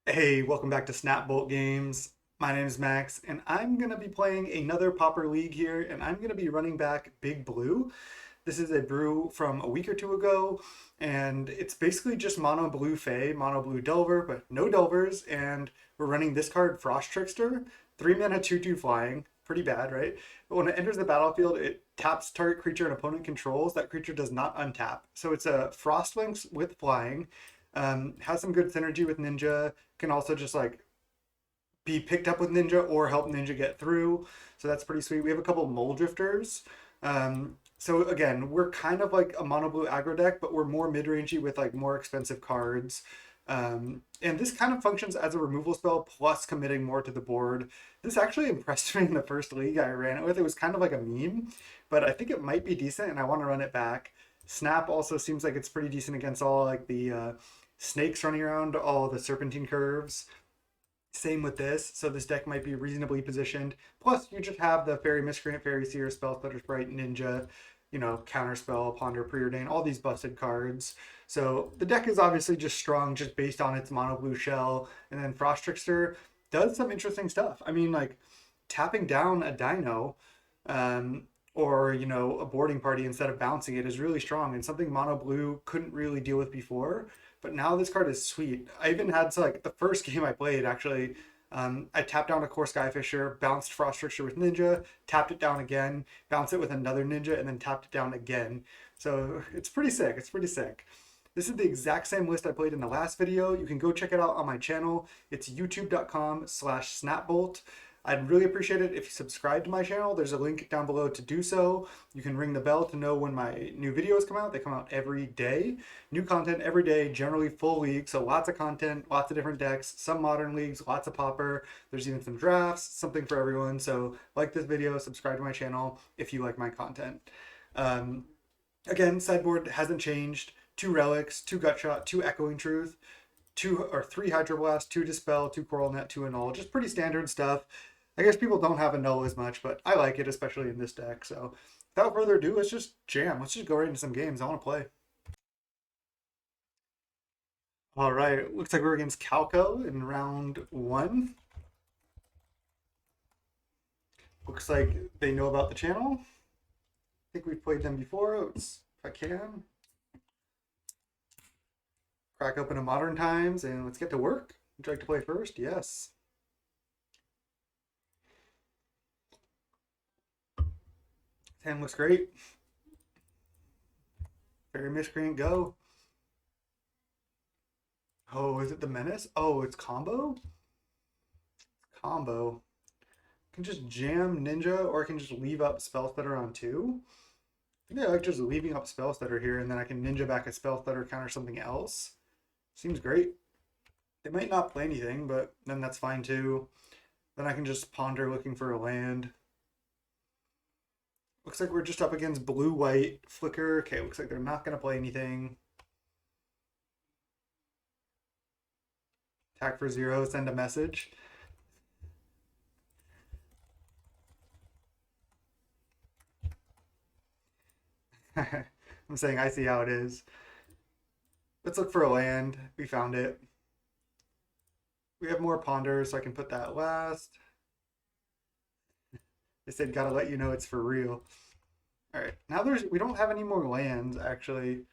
Hey, welcome back to Snapbolt Games. My name is Max, and I'm going to be playing another Pauper League here, and I'm going to be running back Big Blue. This is a brew from a week or two ago, and it's basically just mono blue Fae, mono blue Delver, but no Delvers, and we're running this card, Frost Trickster, 3 mana 2/2 flying. Pretty bad, right? But when it enters the battlefield, it taps target creature an opponent controls. That creature does not untap. So it's a Frostlings with flying. Has some good synergy with Ninja. Can also just like be picked up with Ninja or help Ninja get through. So that's pretty sweet. We have a couple Mole Drifters. So again, we're kind of like a mono blue aggro deck, but we're more mid-rangey with like more expensive cards. And this kind of functions as a removal spell plus committing more to the board. This actually impressed me in the first league I ran it with. It was kind of like a meme, but I think it might be decent and I want to run it back. Snap also seems like it's pretty decent against all like the snakes running around, all the serpentine curves. Same with this, so this deck might be reasonably positioned. Plus, you just have the Fairy Miscreant, Fairy Seer, Spell Splitter Sprite, Ninja, Counterspell, Ponder, Preordain, all these busted cards. So the deck is obviously just strong just based on its mono blue shell. And then Frost Trickster does some interesting stuff. I mean, like tapping down a dino or, a boarding party instead of bouncing it is really strong and something mono blue couldn't really deal with before. But now this card is sweet. I even had like the first game I played actually. I tapped down a core Skyfisher, bounced Frost Trickster with Ninja, tapped it down again, bounced it with another Ninja, and then tapped it down again. So it's pretty sick. It's pretty sick. This is the exact same list I played in the last video. You can go check it out on my channel. It's youtube.com/snapbolt. I'd really appreciate it if you subscribe to my channel. There's a link down below to do so. You can ring the bell to know when my new videos come out. They come out every day. New content every day, generally full league. So lots of content, lots of different decks, some modern leagues, lots of Pauper. There's even some drafts, something for everyone. So like this video, subscribe to my channel if you like my content. Um, Again, sideboard hasn't changed. 2 relics, 2 gutshot, 2 echoing truth, 3 hydroblast, 2 dispel, 2 coral net, 2 annul. Just pretty standard stuff. I guess people don't have annul as much, but I like it, especially in this deck. So without further ado, let's just jam. Let's just go right into some games. I want to play. All right, looks like we're against Calco in round 1. Looks like they know about the channel. I think we've played them before. Let's, if I can, crack open a Modern Times and let's get to work. Would you like to play first? Yes. Hand looks great. Fairy Miscreant, go. Oh, is it the Menace? Oh, it's combo? Combo. I can just jam Ninja or I can just leave up Spell Stutter on 2. I think I like just leaving up Spell Stutter here and then I can Ninja back a Spell Stutter, counter something else. Seems great. They might not play anything, but then that's fine too. Then I can just ponder looking for a land. Looks like we're just up against blue-white flicker. Okay, looks like they're not going to play anything. Attack for 0, send a message. I'm saying I see how it is. Let's look for a land. We found it. We have more ponders, so I can put that last. They said gotta let you know it's for real. All right, now we don't have any more lands actually.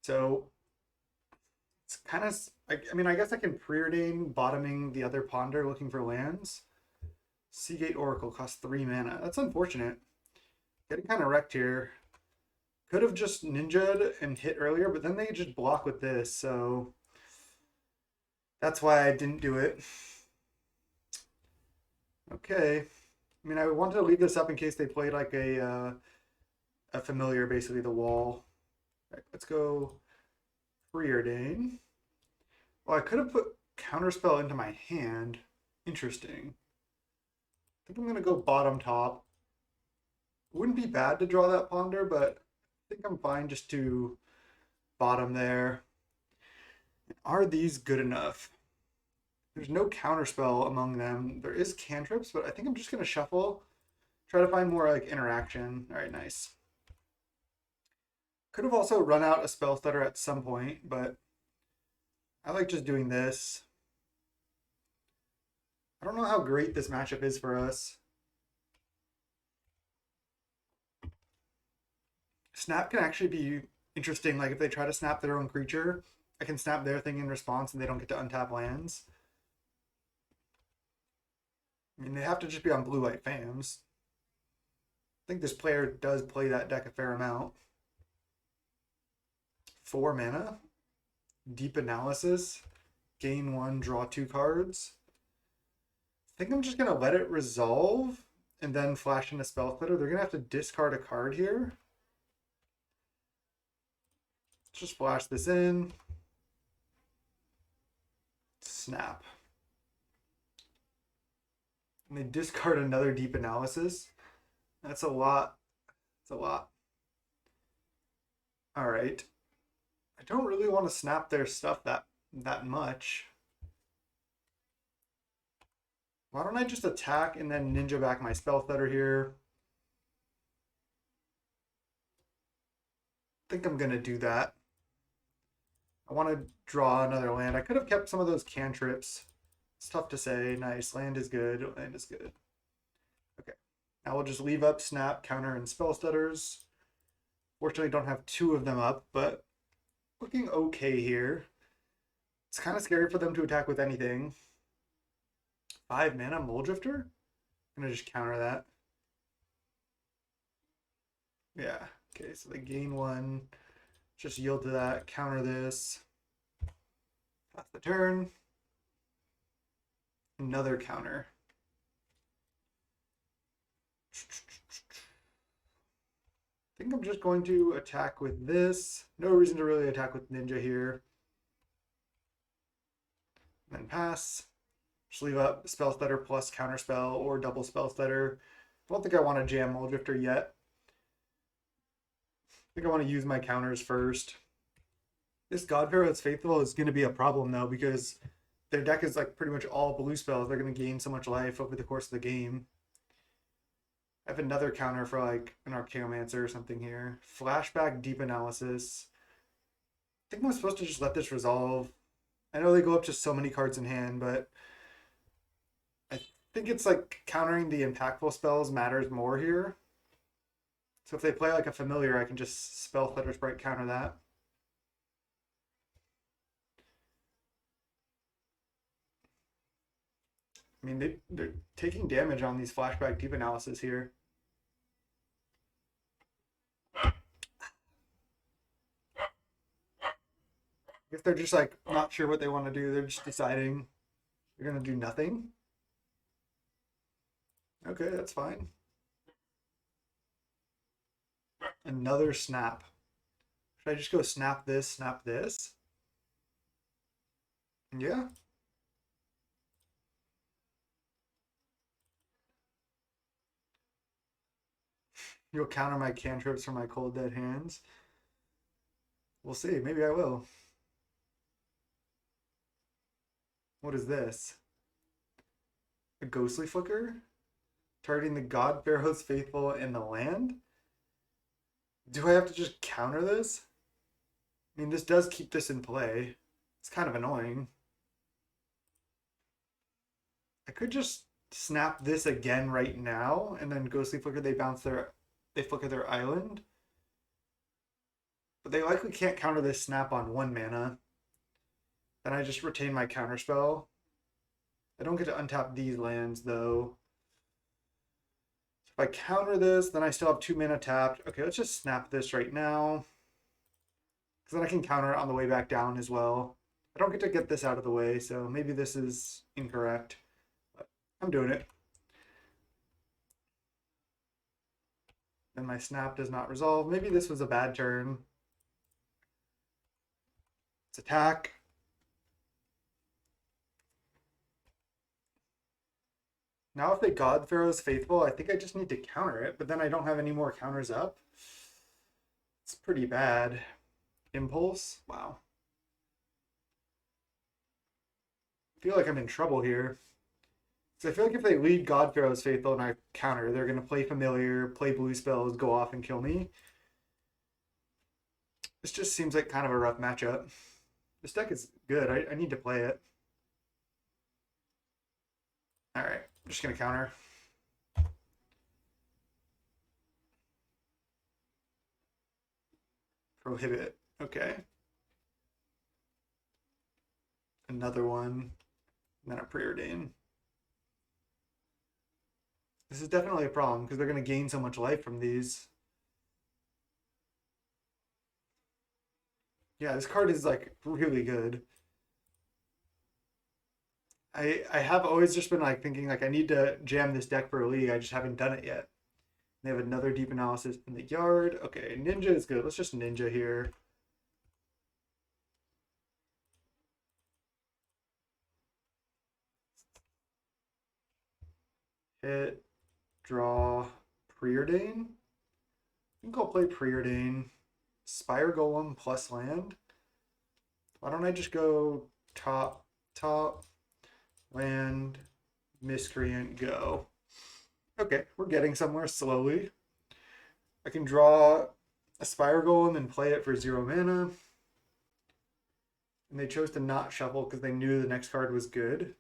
So it's kind of, I mean, I guess I can preordain bottoming the other ponder looking for lands. Seagate Oracle costs 3 mana. That's unfortunate. Getting kind of wrecked here. Could have just ninja'd and hit earlier, but then they just block with this, so that's why I didn't do it. Okay. I mean, I wanted to leave this up in case they played like a familiar, basically the wall. Right, let's go preordain. Well, I could have put counterspell into my hand. Interesting. I think I'm gonna go bottom top. Wouldn't be bad to draw that ponder, but I think I'm fine just to bottom there. Are these good enough? There's no counterspell among them. There is cantrips, but I think I'm just gonna shuffle. Try to find more like interaction. All right, nice. Could have also run out a spell stutter at some point, but I like just doing this. I don't know how great this matchup is for us. Snap can actually be interesting. Like if they try to snap their own creature, I can snap their thing in response and they don't get to untap lands. I mean, they have to just be on blue-white FAMs. I think this player does play that deck a fair amount. 4 mana, deep analysis, gain 1, draw 2 cards. I think I'm just going to let it resolve and then flash in a spell clitter. They're going to have to discard a card here. Let's just flash this in. Snap. And they discard another deep analysis. That's a lot. That's a lot. All right. I don't really want to snap their stuff that much. Why don't I just attack and then ninja back my spell stutter here? I think I'm going to do that. I want to draw another land. I could have kept some of those cantrips. It's tough to say. Nice. Land is good. Land is good. Okay. Now we'll just leave up snap, counter, and spell stutters. Fortunately, don't have 2 of them up, but looking okay here. It's kind of scary for them to attack with anything. 5 mana Mole Drifter? I'm going to just counter that. Yeah. Okay, so they gain 1. Just yield to that. Counter this. That's the turn. Another counter. I think I'm just going to attack with this. No reason to really attack with Ninja here. And then pass. Just leave up Spell Stutter plus Counterspell or double Spell Stutter. I don't think I want to jam Mole Drifter yet. I think I want to use my counters first. This God Pharaoh's Faithful is going to be a problem though because their deck is like pretty much all blue spells. They're going to gain so much life over the course of the game. I have another counter for like an Archaeomancer or something here. Flashback Deep Analysis. I think I'm supposed to just let this resolve. I know they go up to so many cards in hand, but I think it's like countering the impactful spells matters more here. So if they play like a familiar, I can just spell Fetter Sprite counter that. I mean, they're taking damage on these flashback deep analysis here. I guess they're just like not sure what they want to do. They're just deciding they're going to do nothing. Okay, that's fine. Another snap. Should I just go snap this, snap this? Yeah. You'll counter my cantrips from my cold dead hands. We'll see. Maybe I will. What is this? A Ghostly Flicker? Targeting the God Pharaoh's Faithful in the land? Do I have to just counter this? I mean, this does keep this in play. It's kind of annoying. I could just snap this again right now, and then Ghostly Flicker, they flicker their island. But they likely can't counter this snap on 1 mana. Then I just retain my counterspell. I don't get to untap these lands though. So if I counter this, then I still have 2 mana tapped. Okay, let's just snap this right now. Because then I can counter it on the way back down as well. I don't get to get this out of the way, so maybe this is incorrect. But I'm doing it. And my snap does not resolve. Maybe this was a bad turn. Let's attack. Now if they God Pharaoh's Faithful, I think I just need to counter it, but then I don't have any more counters up. It's pretty bad. Impulse? Wow. I feel like I'm in trouble here. So I feel like if they lead God Pharaoh's Faithful and I counter, they're going to play Familiar, play blue spells, go off and kill me. This just seems like kind of a rough matchup. This deck is good. I need to play it. All right, I'm just gonna counter. Prohibit. Okay. Another one. And then a preordain. This is definitely a problem because they're gonna gain so much life from these. Yeah, this card is like really good. I have always just been like thinking like I need to jam this deck for a league. I just haven't done it yet. They have another deep analysis in the yard. Okay, ninja is good. Let's just ninja here. Hit, draw, preordain. I think I'll play preordain. Spire Golem plus land. Why don't I just go top, top, land, miscreant, go. Okay, we're getting somewhere slowly. I can draw a Spire Golem and play it for 0 mana. And they chose to not shuffle because they knew the next card was good.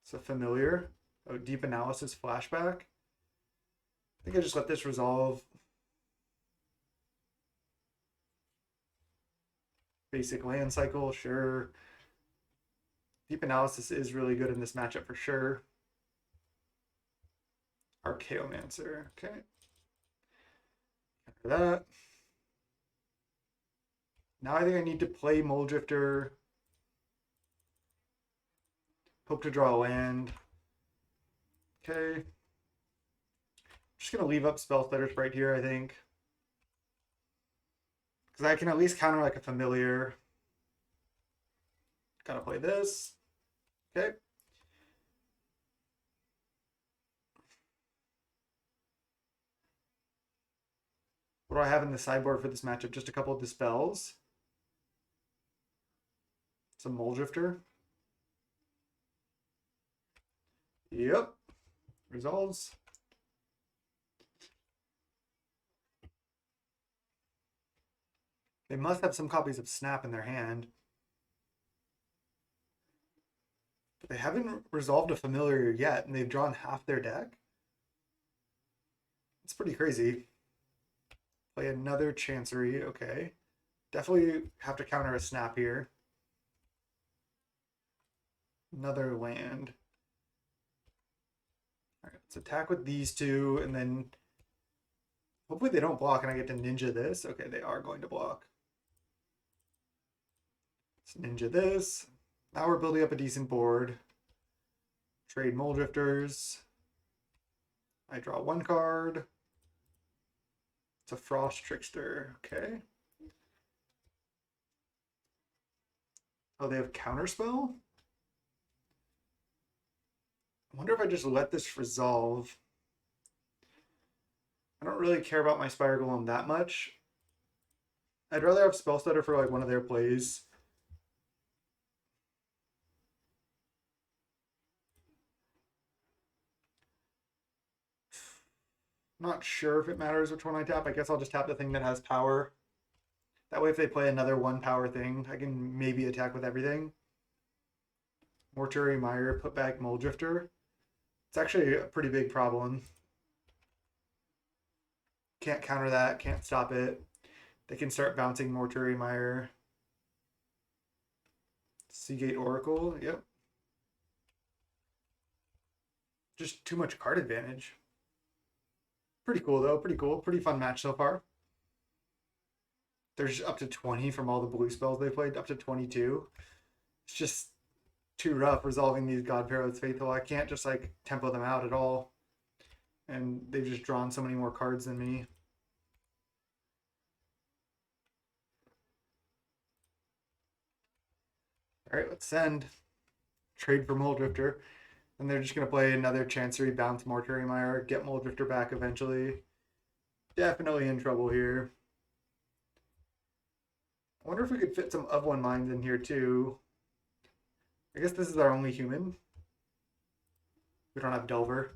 It's a familiar. Oh, deep analysis flashback. I think I just let this resolve. Basic land cycle, sure. Deep analysis is really good in this matchup for sure. Archaeomancer, okay. After that. Now I think I need to play Muldrifter. Hope to draw a land. Okay. Just gonna leave up Spell Stutters right here, I think. Because I can at least counter like a familiar. Gotta play this. Okay. What do I have in the sideboard for this matchup? Just a couple of Dispels. Some Muldrifter. Yep. Resolves. They must have some copies of Snap in their hand. But they haven't resolved a familiar yet, and they've drawn half their deck. It's pretty crazy. Play another Chancery, okay. Definitely have to counter a Snap here. Another land. All right, let's attack with these two, and then hopefully they don't block and I get to ninja this. Okay, they are going to block. Let's ninja this. Now we're building up a decent board. Trade Muldrifters. I draw one card. It's a Frost Trickster. Okay. Oh, they have Counterspell? I wonder if I just let this resolve. I don't really care about my Spire Golem that much. I'd rather have Spell Stutter for like one of their plays. Not sure if it matters which one I tap. I guess I'll just tap the thing that has power. That way if they play another 1 power thing, I can maybe attack with everything. Mortuary Mire, put back Muldrifter. It's actually a pretty big problem. Can't counter that, can't stop it. They can start bouncing Mortuary Mire. Seagate Oracle, yep. Just too much card advantage. Pretty cool though, pretty cool. Pretty fun match so far. There's up to 20 from all the blue spells they played, up to 22. It's just too rough resolving these God Pharaoh's Faithful. I can't just like tempo them out at all. And they've just drawn so many more cards than me. All right, let's send. Trade for Muldrifter. And they're just going to play another Chancery, bounce Mortuary Mire, get Muldrifter back eventually. Definitely in trouble here. I wonder if we could fit some of one mines in here too. I guess this is our only human. We don't have Delver.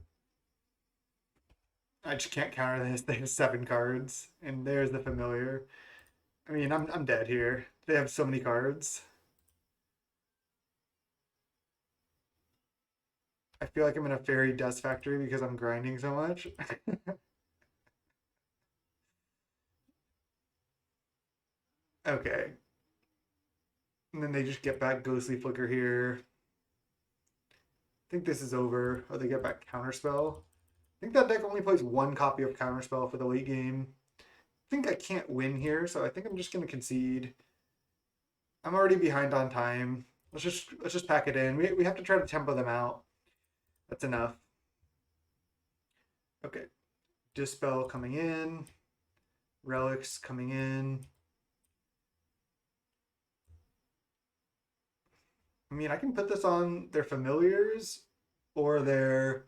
I just can't counter this. They have 7 cards. And there's the familiar. I mean, I'm dead here. They have so many cards. I feel like I'm in a fairy dust factory because I'm grinding so much. Okay. And then they just get back Ghostly Flicker here. I think this is over. Oh, they get back Counterspell. I think that deck only plays one copy of Counterspell for the late game. I think I can't win here, so I think I'm just gonna concede. I'm already behind on time. Let's just pack it in. We have to try to tempo them out. That's enough. Okay. Dispel coming in. Relics coming in. I mean, I can put this on their familiars or their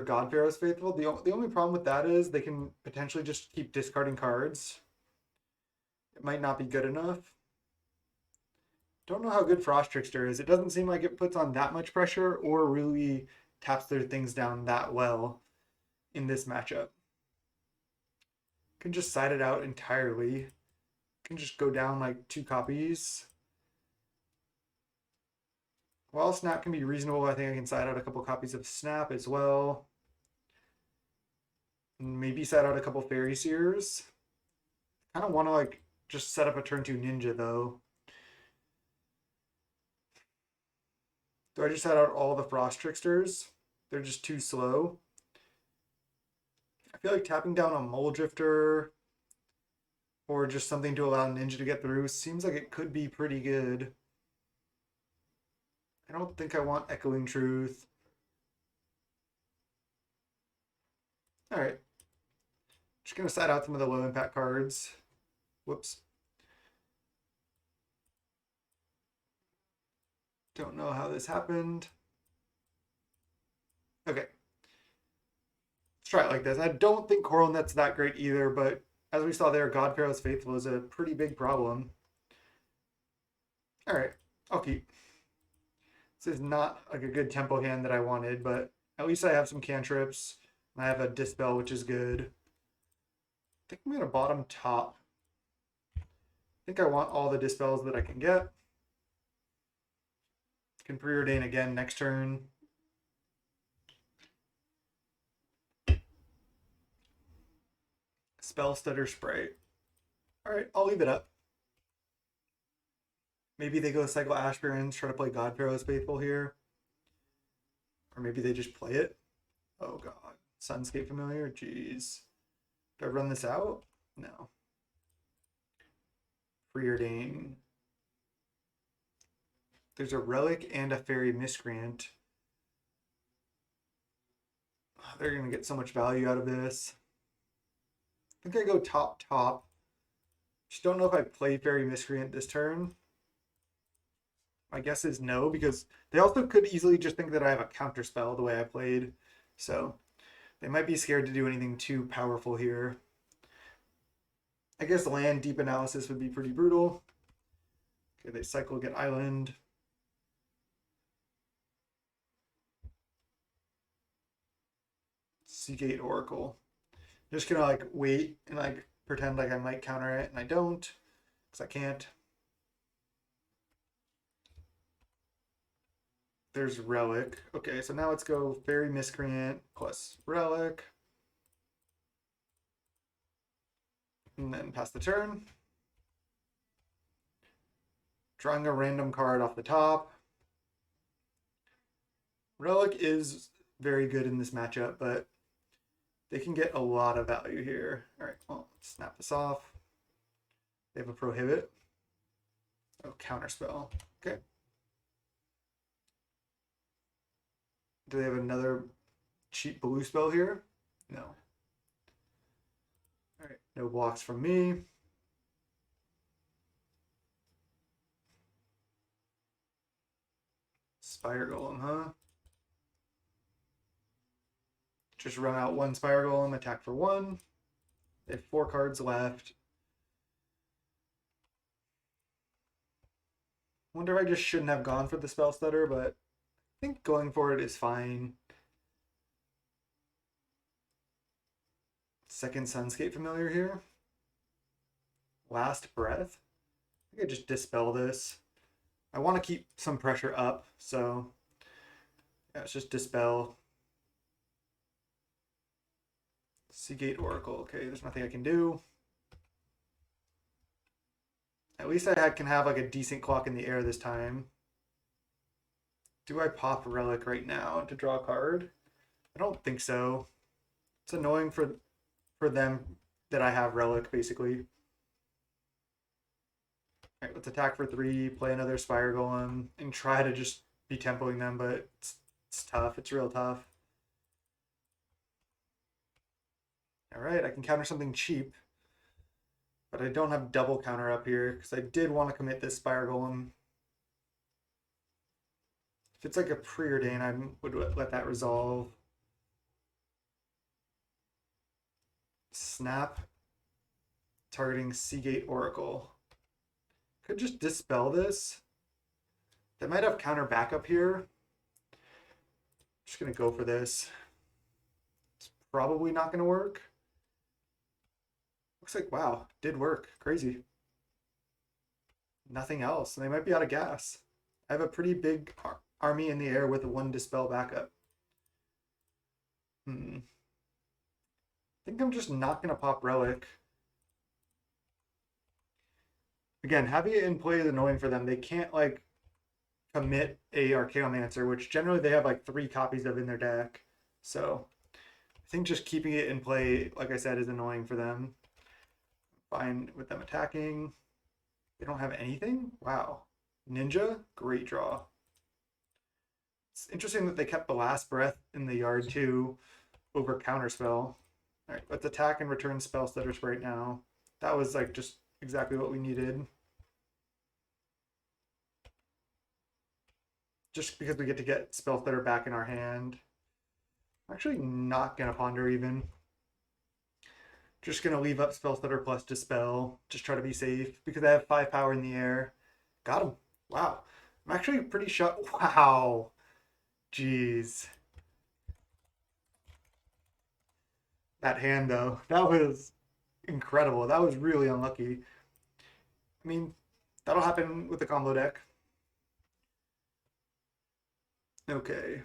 God Pharaoh's faithful. The only problem with that is they can potentially just keep discarding cards. It might not be good enough. Don't know how good Frost Trickster is. It doesn't seem like it puts on that much pressure or really taps their things down that well in this matchup. Can just side it out entirely. Can just go down like 2 copies. While Snap can be reasonable, I think I can side out a couple copies of Snap as well. Maybe side out a couple Fairy Seers. Kind of want to like just set up a turn 2 Ninja though. Do I just set out all the Frost Tricksters? They're just too slow. I feel like tapping down a Mole Drifter or just something to allow Ninja to get through seems like it could be pretty good. I don't think I want Echoing Truth. Alright. Just going to side out some of the low impact cards. Whoops. Don't know how this happened. Okay. Let's try it like this. I don't think Coral Net's that great either, but as we saw there, God Pharaoh's Faithful is a pretty big problem. Alright, I'll keep. This is not like a good tempo hand that I wanted, but at least I have some cantrips. I have a Dispel, which is good. I think I'm going to bottom top. I think I want all the Dispels that I can get. Can preordain again next turn. Spell Stutter Spray. Alright, I'll leave it up. Maybe they go Cycle Ashburns, try to play God Pharaoh's Faithful here. Or maybe they just play it. Oh god. Sunscape Familiar? Jeez. Do I run this out? No. Preordain. There's a Relic and a Fairy Miscreant. Oh, they're going to get so much value out of this. I think I go top. Just don't know if I play Fairy Miscreant this turn. My guess is no, because they also could easily just think that I have a counter spell the way I played. So they might be scared to do anything too powerful here. I guess land deep analysis would be pretty brutal. Okay, they cycle, get island. Seagate Oracle. Just gonna like wait and like pretend like I might counter it, and I don't, because I can't. There's Relic. Okay, so now let's go Fairy Miscreant plus Relic. And then pass the turn. Drawing a random card off the top. Relic is very good in this matchup, but they can get a lot of value here. All right, well, let's snap this off. They have a Prohibit. Oh, Counterspell. Okay. Do they have another cheap blue spell here? No. All right, no blocks from me. Spire Golem, huh? Just run out one Spire Golem, attack for 1. They have 4 cards left. Wonder if I just shouldn't have gone for the Spell Stutter, but I think going for it is fine. Second Sunscape Familiar here. Last Breath. I think I just dispel this. I want to keep some pressure up, so Yeah, it's just Dispel. Seagate Oracle. Okay, there's nothing I can do. At least can have like a decent clock in the air this time. Do I pop Relic right now to draw a card? I don't think so. It's annoying for them that I have Relic, basically. All right, let's attack for 3, play another Spire Golem, and try to just be tempoing them, but it's tough. It's real tough. All right, I can counter something cheap, but I don't have double counter up here because I did want to commit this Spire Golem. If it's like a preordain, I would let that resolve. Snap, targeting Seagate Oracle. Could just dispel this. They might have counter backup here. Just gonna go for this. It's probably not gonna work. Looks like, wow, did work. Crazy. Nothing else. And they might be out of gas. I have a pretty big army in the air with a 1 dispel backup. I think I'm just not gonna pop Relic. Again, having it in play is annoying for them. They can't like commit a Archaeomancer, which generally they have like 3 copies of in their deck. So I think just keeping it in play, like I said, is annoying for them. Fine with them attacking. They don't have anything? Wow. Ninja, great draw. It's interesting that they kept the Last Breath in the yard too over Counterspell. All right, let's attack and return Spell Stutters right now. That was like just exactly what we needed. Just because we get to get Spell Stutter back in our hand. I'm actually not going to Ponder even. Just going to leave up Spell Stutter plus Dispel. Just try to be safe because I have 5 power in the air. Got him. Wow. I'm actually pretty shocked. Wow. Jeez. That hand, though. That was incredible. That was really unlucky. I mean, that'll happen with the combo deck. Okay.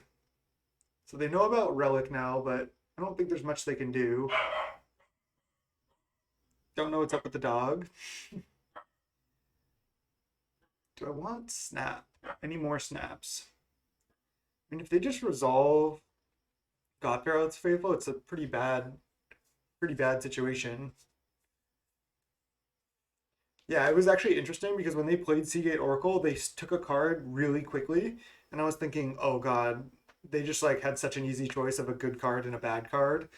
So they know about Relic now, but I don't think there's much they can do. Don't know what's up with the dog. Do I want Snap? Any more snaps? I mean, if they just resolve Godparrot's Faithful, it's a pretty bad situation. Yeah, it was actually interesting because when they played Seagate Oracle, they took a card really quickly, and I was thinking, oh god, they just like had such an easy choice of a good card and a bad card.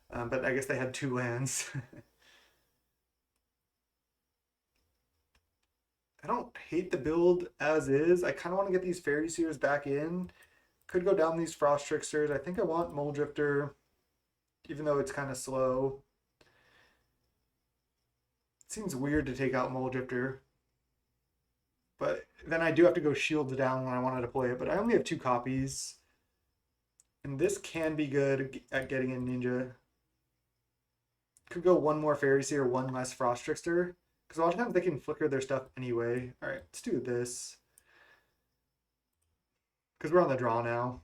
But I guess they had 2 lands. I don't hate the build as is. I kind of want to get these Fairy Seers back in. Could go down these Frost Tricksters. I think I want Mole Drifter, even though it's kind of slow. It seems weird to take out Mole Drifter. But then I do have to go Shields down when I wanted to play it. But I only have 2 copies. And this can be good at getting in Ninja. Could go 1 more Fairy Seer, 1 less Frost Trickster. Because a lot of times they can flicker their stuff anyway. All right, let's do this. Because we're on the draw now.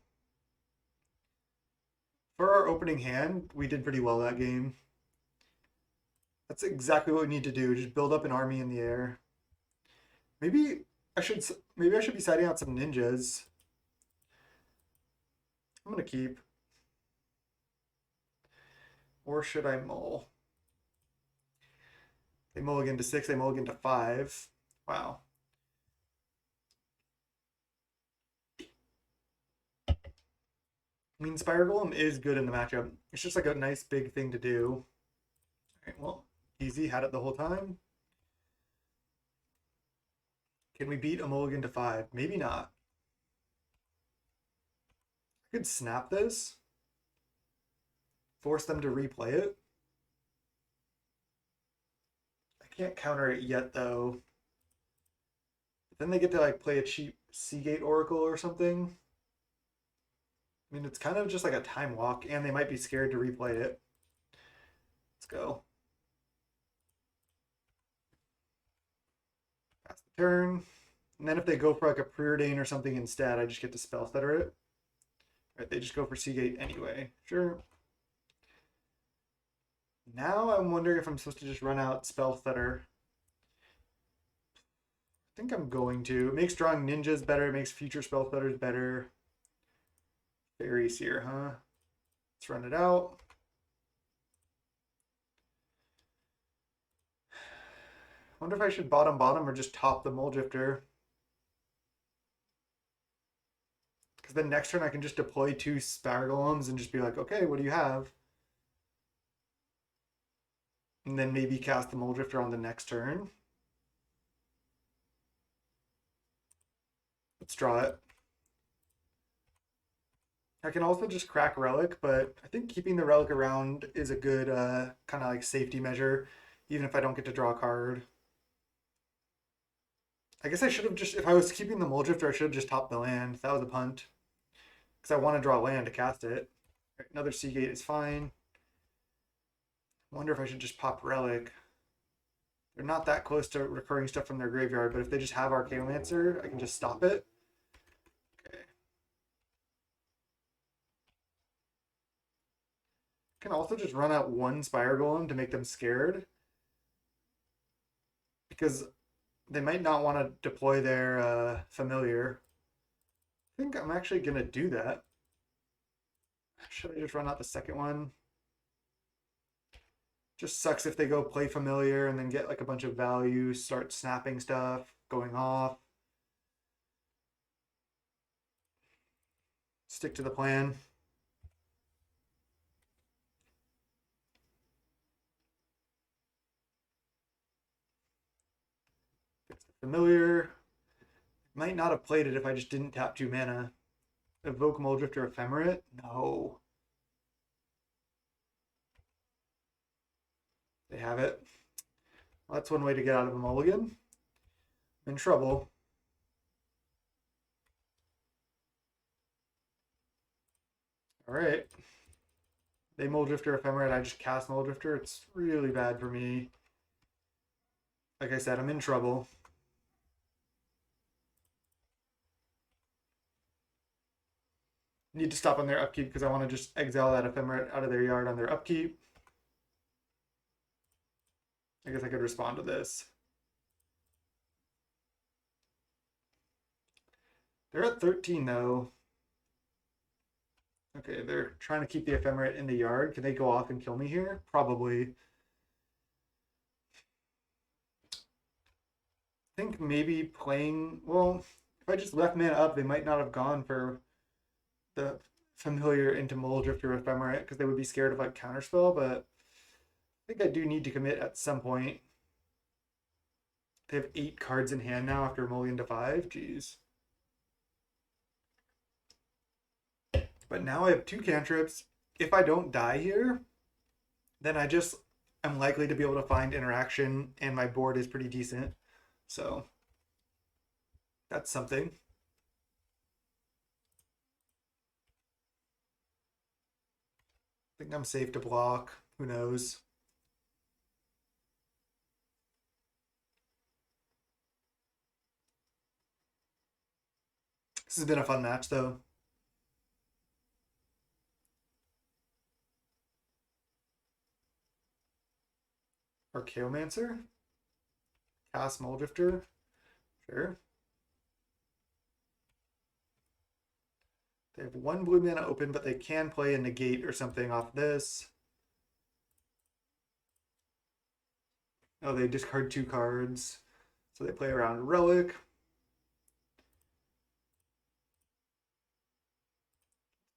For our opening hand, we did pretty well that game. That's exactly what we need to do. Just build up an army in the air. Maybe I should be siding out some ninjas. I'm gonna keep. Or should I mull? They mulligan to 6, they mulligan to 5. Wow. I mean, Spire Golem is good in the matchup. It's just like a nice big thing to do. Alright, well, easy. Had it the whole time. Can we beat a mulligan to 5? Maybe not. I could snap this. Force them to replay it. I can't counter it yet, though. Then they get to like play a cheap Seagate Oracle or something. I mean, it's kind of just like a time walk, and they might be scared to replay it. Let's go. Pass the turn. And then if they go for like a Preordain or something instead, I just get to Spell Stutter it. Right, they just go for Seagate anyway. Sure. Now I'm wondering if I'm supposed to just run out Spell Stutter. I think I'm going to. It makes drawing ninjas better. It makes future Spell Stutters better. Fairies here, huh? Let's run it out. Wonder if I should bottom or just top the Mole Drifter. Because then next turn I can just deploy 2 Spire Golems and just be like, okay, what do you have? And then maybe cast the Mole Drifter on the next turn. Let's draw it. I can also just crack Relic, but I think keeping the Relic around is a good kind of like safety measure, even if I don't get to draw a card. I guess I should have just, if I was keeping the Mole Drifter, I should have just topped the land. That was a punt. Because I want to draw land to cast it. Right, another Seagate is fine. Wonder if I should just pop Relic. They're not that close to recurring stuff from their graveyard, but if they just have Archaeomancer, I can just stop it. Okay. Can also just run out 1 Spire Golem to make them scared. Because they might not want to deploy their familiar. I think I'm actually going to do that. Should I just run out the second one? Just sucks if they go play familiar and then get like a bunch of value, start snapping stuff, going off. Stick to the plan. Fix the familiar. Might not have played it if I just didn't tap 2 mana. Evoke Mole Drifter Ephemerate? No. They have it. Well, that's one way to get out of a mulligan. I'm in trouble. All right. They Mole Drifter Ephemerate. I just cast Mole Drifter. It's really bad for me. Like I said, I'm in trouble. Need to stop on their upkeep because I want to just exile that Ephemerate out of their yard on their upkeep. I guess I could respond to this. They're at 13 though. Okay, they're trying to keep the Ephemerate in the yard. Can they go off and kill me here? Probably. I think maybe playing, well, if I just left mana up, they might not have gone for the familiar into Mole Drifter Ephemerate because they would be scared of like Counterspell, but I think I do need to commit at some point. They have 8 cards in hand now after mulligan to 5. Jeez. But now I have 2 cantrips. If I don't die here, then I just am likely to be able to find interaction, and my board is pretty decent. So that's something. I think I'm safe to block. Who knows? This has been a fun match, though. Archaeomancer? Cast Mole Drifter? Sure. They have 1 blue mana open, but they can play a negate or something off this. Oh, they discard 2 cards. So they play around Relic.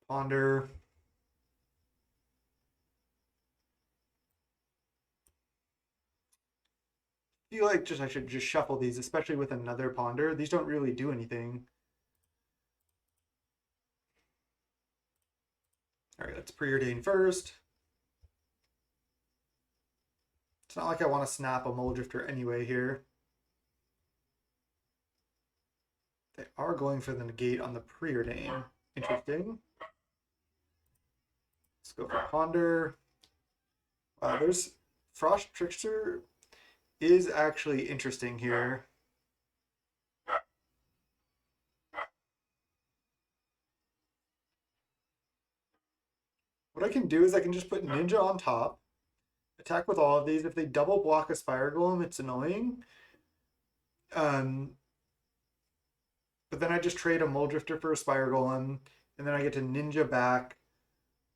Ponder. I feel like I should just shuffle these, especially with another Ponder. These don't really do anything. All right, let's preordain first. It's not like I want to snap a Mole Drifter anyway here. They are going for the negate on the preordain. Interesting. Let's go for Ponder. There's Frost Trickster is actually interesting here. What I can do is I can just put Ninja on top, attack with all of these. If they double block a Spire Golem, it's annoying. Um, but then I just trade a Mole Drifter for a Spire Golem, and then I get to Ninja back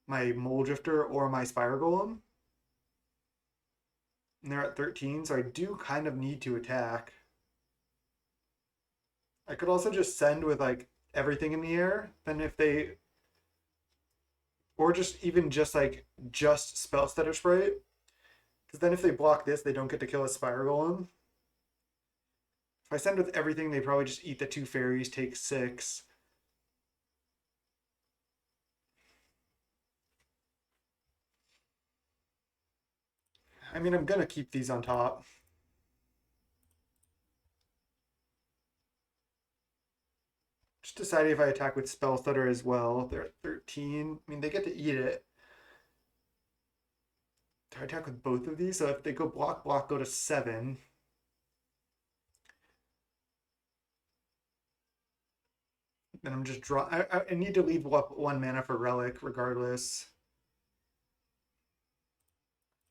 my Mole Drifter or my Spire Golem. And they're at 13, so I do kind of need to attack. I could also just send with like everything in the air. Then if they, or just even just like just Spell Stutter Sprite, because then if they block this, they don't get to kill a Spire Golem. If I send with everything, they probably just eat the 2 fairies, take 6. I mean, I'm gonna keep these on top. Just deciding if I attack with Spell Stutter as well. They're at 13. I mean, they get to eat it. Do I attack with both of these? So if they go block, block, go to 7. Then I'm just draw. I need to leave 1 mana for Relic regardless.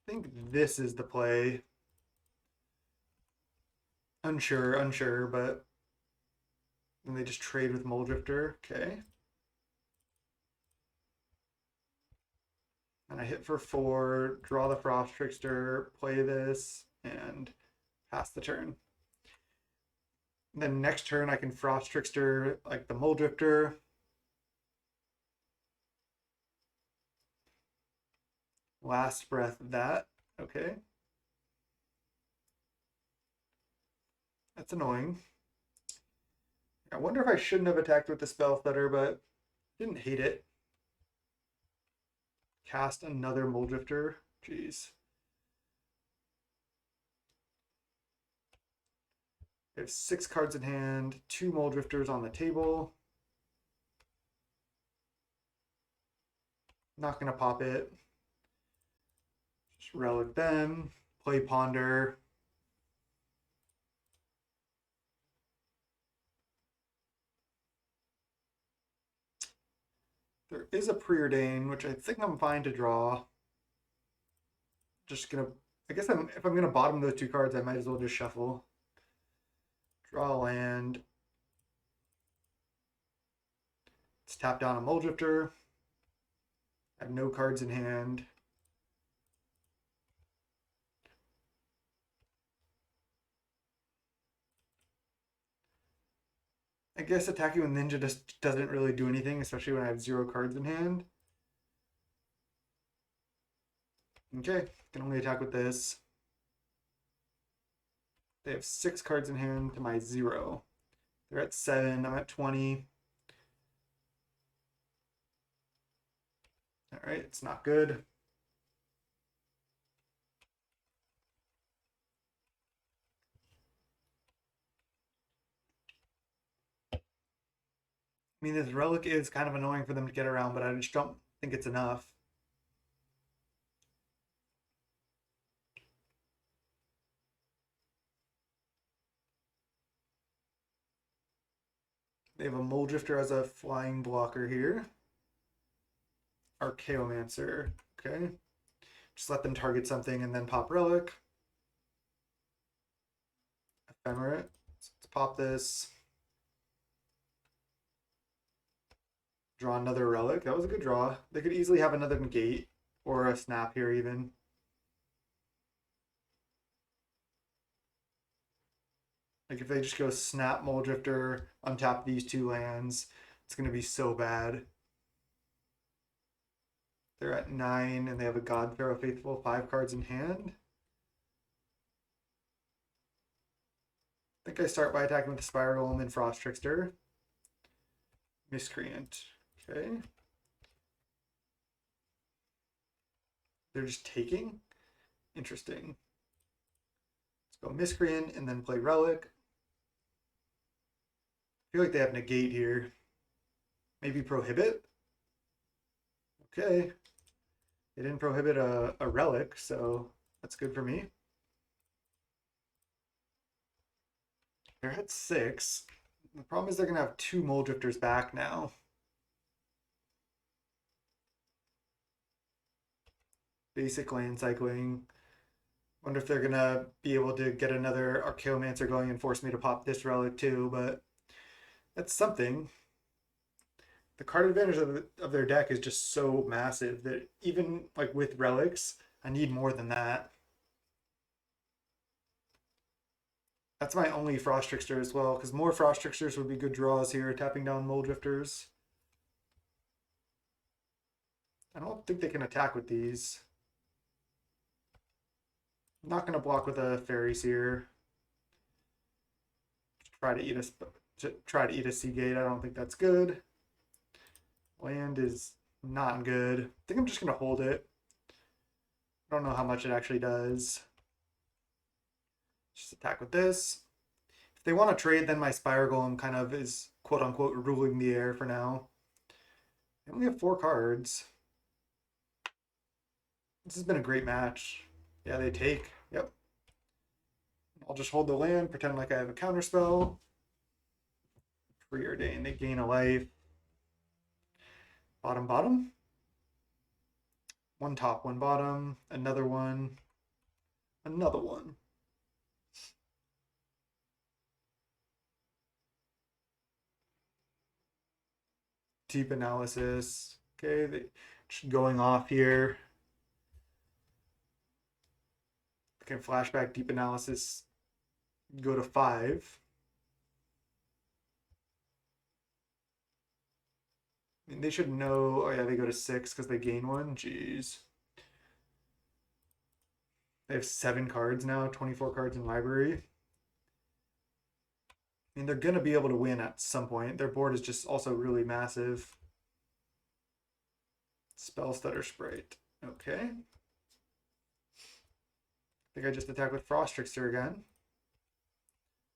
I think this is the play. Unsure, but then they just trade with Mole Drifter. Okay. And I hit for 4, draw the Frost Trickster, play this, and pass the turn. And then next turn I can Frost Trickster like the Mole Drifter. Last breath that. Okay. That's annoying. I wonder if I shouldn't have attacked with the Spell Stutter, but didn't hate it. Cast another Mole Drifter. Jeez. I have 6 cards in hand, 2 Mole Drifters on the table. Not gonna pop it. Just Relic them, play Ponder. There is a Preordain, which I think I'm fine to draw. Just gonna, I guess if I'm gonna bottom those 2 cards, I might as well just shuffle. Draw a land. Let's tap down a Mole Drifter. I have no cards in hand. I guess attacking with Ninja just doesn't really do anything, especially when I have 0 cards in hand. Okay, can only attack with this. They have 6 cards in hand to my 0. They're at 7, I'm at 20. All right, it's not good. I mean, this Relic is kind of annoying for them to get around, but I just don't think it's enough. They have a Mole Drifter as a flying blocker here. Archaeomancer, okay. Just let them target something and then pop Relic. Ephemerate. Let's pop this. Draw another Relic. That was a good draw. They could easily have another negate or a snap here even. Like if they just go snap Mole Drifter, untap these 2 lands, it's going to be so bad. They're at 9 and they have a God Pharaoh Faithful, 5 cards in hand. I think I start by attacking with the Spire Golem and Frost Trickster. Miscreant. Okay. They're just taking? Interesting. Let's go Miscreant and then play Relic. I feel like they have negate here. Maybe prohibit? Okay. They didn't prohibit a Relic, so that's good for me. They're at 6. The problem is they're going to have 2 Mole Drifters back now. Basic land cycling. Wonder if they're gonna be able to get another Archaeomancer going and force me to pop this relic too, but that's something. The card advantage of their deck is just so massive that even like with relics, I need more than that. That's my only Frost Trickster as well, because more Frost Tricksters would be good draws here, tapping down Mole Drifters. I don't think they can attack with these. I'm not going to block with a Fairies here. Try to eat a Seagate. I don't think that's good. Land is not good. I think I'm just going to hold it. I don't know how much it actually does. Just attack with this. If they want to trade, then my Spire Golem kind of is quote unquote ruling the air for now. I only have 4 cards. This has been a great match. Yeah, they take. Yep. I'll just hold the land, pretend like I have a counterspell. Preordain. They gain a life. Bottom, bottom. One top, one bottom. Another one. Another one. Deep analysis. Okay, they just going off here. Can flashback deep analysis go to 5. I mean, they should know. Oh yeah, they go to 6 because they gain 1. Jeez. They have 7 cards now, 24 cards in library. I mean, they're gonna be able to win at some point. Their board is just also really massive. Spell Stutter Sprite. Okay. I think I just attack with Frost Trickster again.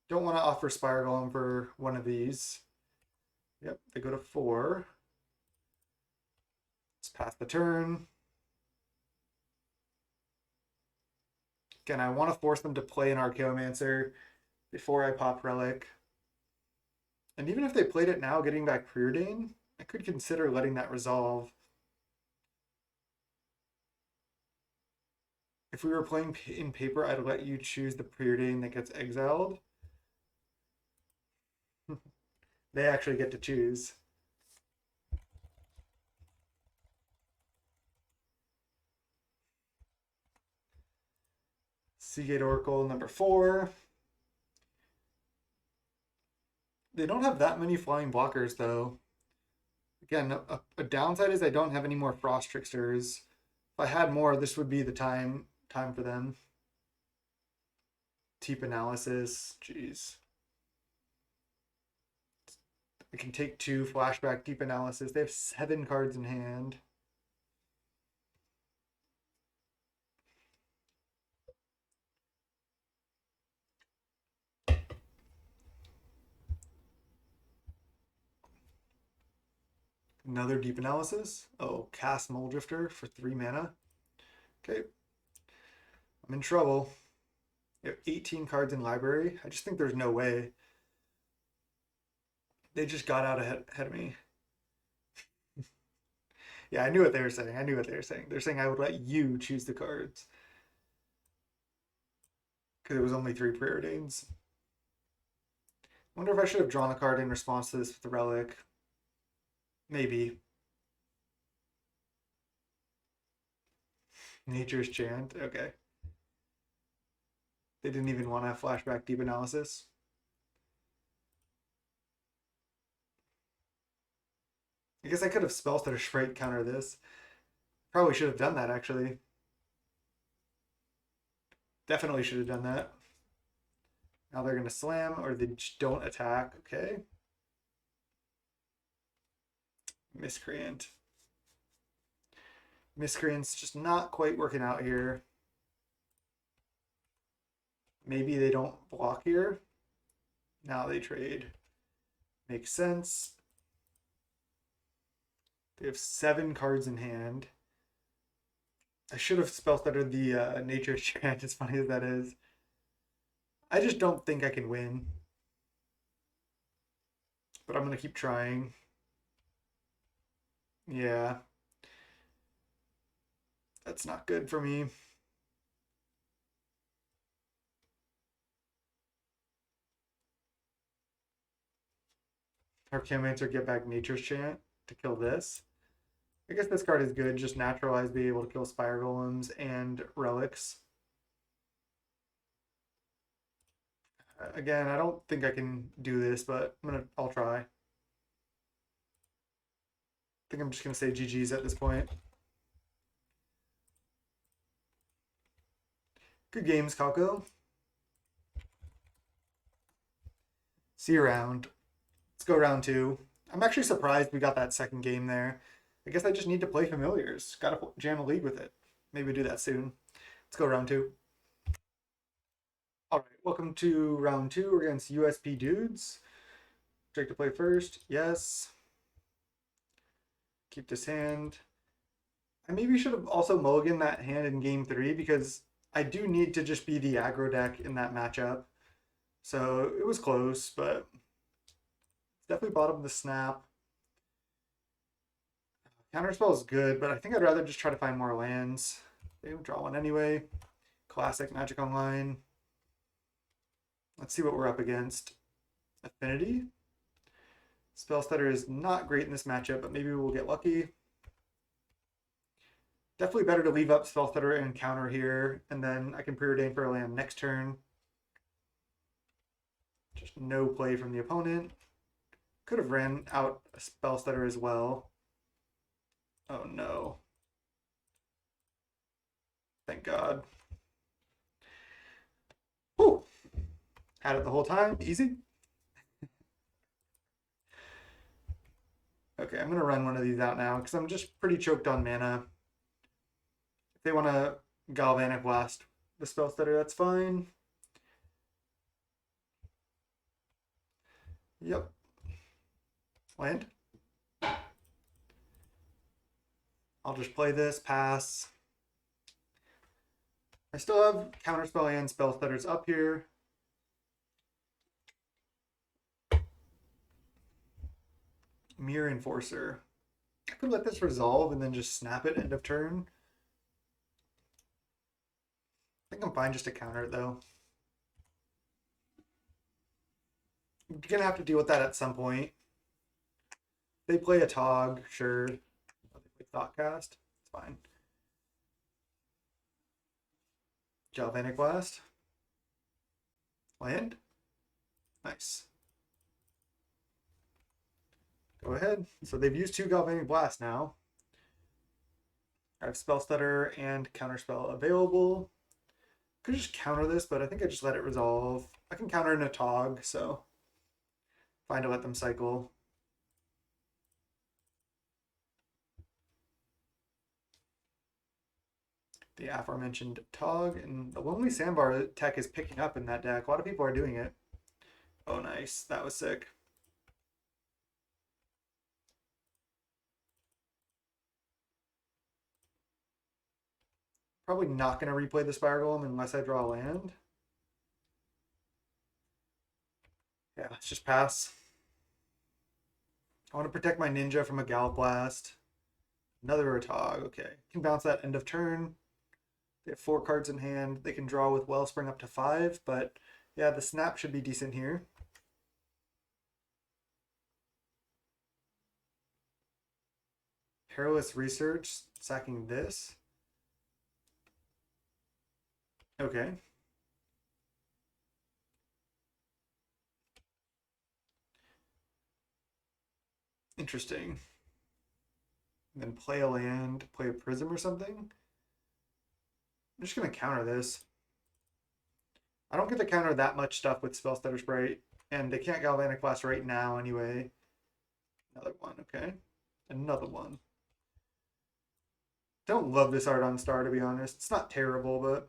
Don't want to offer Spire Golem for one of these. Yep, they go to 4. Let's pass the turn. Again, I want to force them to play an Archaeomancer before I pop Relic. And even if they played it now, getting back Preordain, I could consider letting that resolve. If we were playing in paper, I'd let you choose the Preordain that gets exiled. They actually get to choose. Seagate Oracle number 4. They don't have that many flying blockers though. Again, a downside is I don't have any more Frost Tricksters. If I had more, this would be the time for them. Deep analysis, jeez. I can take 2 flashback deep analysis. They have 7 cards in hand. Another deep analysis. Oh, cast Mole Drifter for 3 mana. Okay. I'm in trouble. You have 18 cards in library. I just think there's no way. They just got out ahead of me. Yeah, I knew what they were saying. I knew what they were saying. They're saying I would let you choose the cards. Because it was only 3 Preordains. Wonder if I should have drawn a card in response to this with the Relic. Maybe. Nature's Chant. Okay. They didn't even want to have flashback deep analysis. I guess I could have Spell Stutter Sprite counter this. Probably should have done that actually. Definitely should have done that. Now they're going to slam or they just don't attack. Okay. Miscreant. Miscreant's just not quite working out here. Maybe they don't block here. Now they trade. Makes sense. They have 7 cards in hand. I should have spell stuttered the Nature's Chant, as funny as that is. I just don't think I can win. But I'm going to keep trying. Yeah. That's not good for me. Our Answer get back Nature's Chant to kill this. I guess this card is good, just naturalize, be able to kill Spire Golems and Relics. Again, I don't think I can do this, but I'll try. I think I'm just gonna say GG's at this point. Good games, Calco. See you around. Let's go round 2. I'm actually surprised we got that second game there. I guess I just need to play familiars. Gotta jam a league with it. Maybe do that soon. Let's go round 2. All right, welcome to round 2. We're against USP Dudes. Drake to play first. Yes. Keep this hand. I maybe should have also mulliganed that hand in game 3 because I do need to just be the aggro deck in that matchup. So it was close, but definitely bottom of the snap. Counterspell is good, but I think I'd rather just try to find more lands. They would draw one anyway. Classic Magic Online. Let's see what we're up against. Affinity. Spell Stutter is not great in this matchup, but maybe we'll get lucky. Definitely better to leave up Spell Stutter and counter here, and then I can preordain for a land next turn. Just no play from the opponent. Could have ran out a Spell Stutter as well. Oh no. Thank God. Whew. Had it the whole time. Easy. Okay, I'm going to run one of these out now because I'm just pretty choked on mana. If they want to Galvanic Blast the Spell Stutter, that's fine. Yep. Land. I'll just play this, pass. I still have Counterspell and Spell Stutters up here. Mirror Enforcer. I could let this resolve and then just snap it end of turn. I think I'm fine just to counter it though. You're gonna have to deal with that at some point. They play a Tog, sure. They play Thoughtcast, it's fine. Galvanic Blast. Land. Nice. Go ahead. So they've used 2 Galvanic Blast now. I have Spell Stutter and Counterspell available. Could just counter this, but I think I just let it resolve. I can counter in a Tog, so fine to let them cycle. The aforementioned Tog, and the Lonely Sandbar tech is picking up in that deck. A lot of people are doing it. Oh, nice. That was sick. Probably not going to replay the Spire Golem unless I draw a land. Yeah, let's just pass. I want to protect my Ninja from a Gallop Blast. Another Tog. Okay. Can bounce that end of turn. They have 4 cards in hand. They can draw with Wellspring up to 5, but yeah, the snap should be decent here. Perilous Research, sacking this. Okay. Interesting. And then play a land, play a Prism or something. I'm just going to counter this. I don't get to counter that much stuff with Spell Stutter Sprite, and they can't Galvanic Blast right now anyway. Another one, okay. Another one. Don't love this art on Star, to be honest. It's not terrible, but...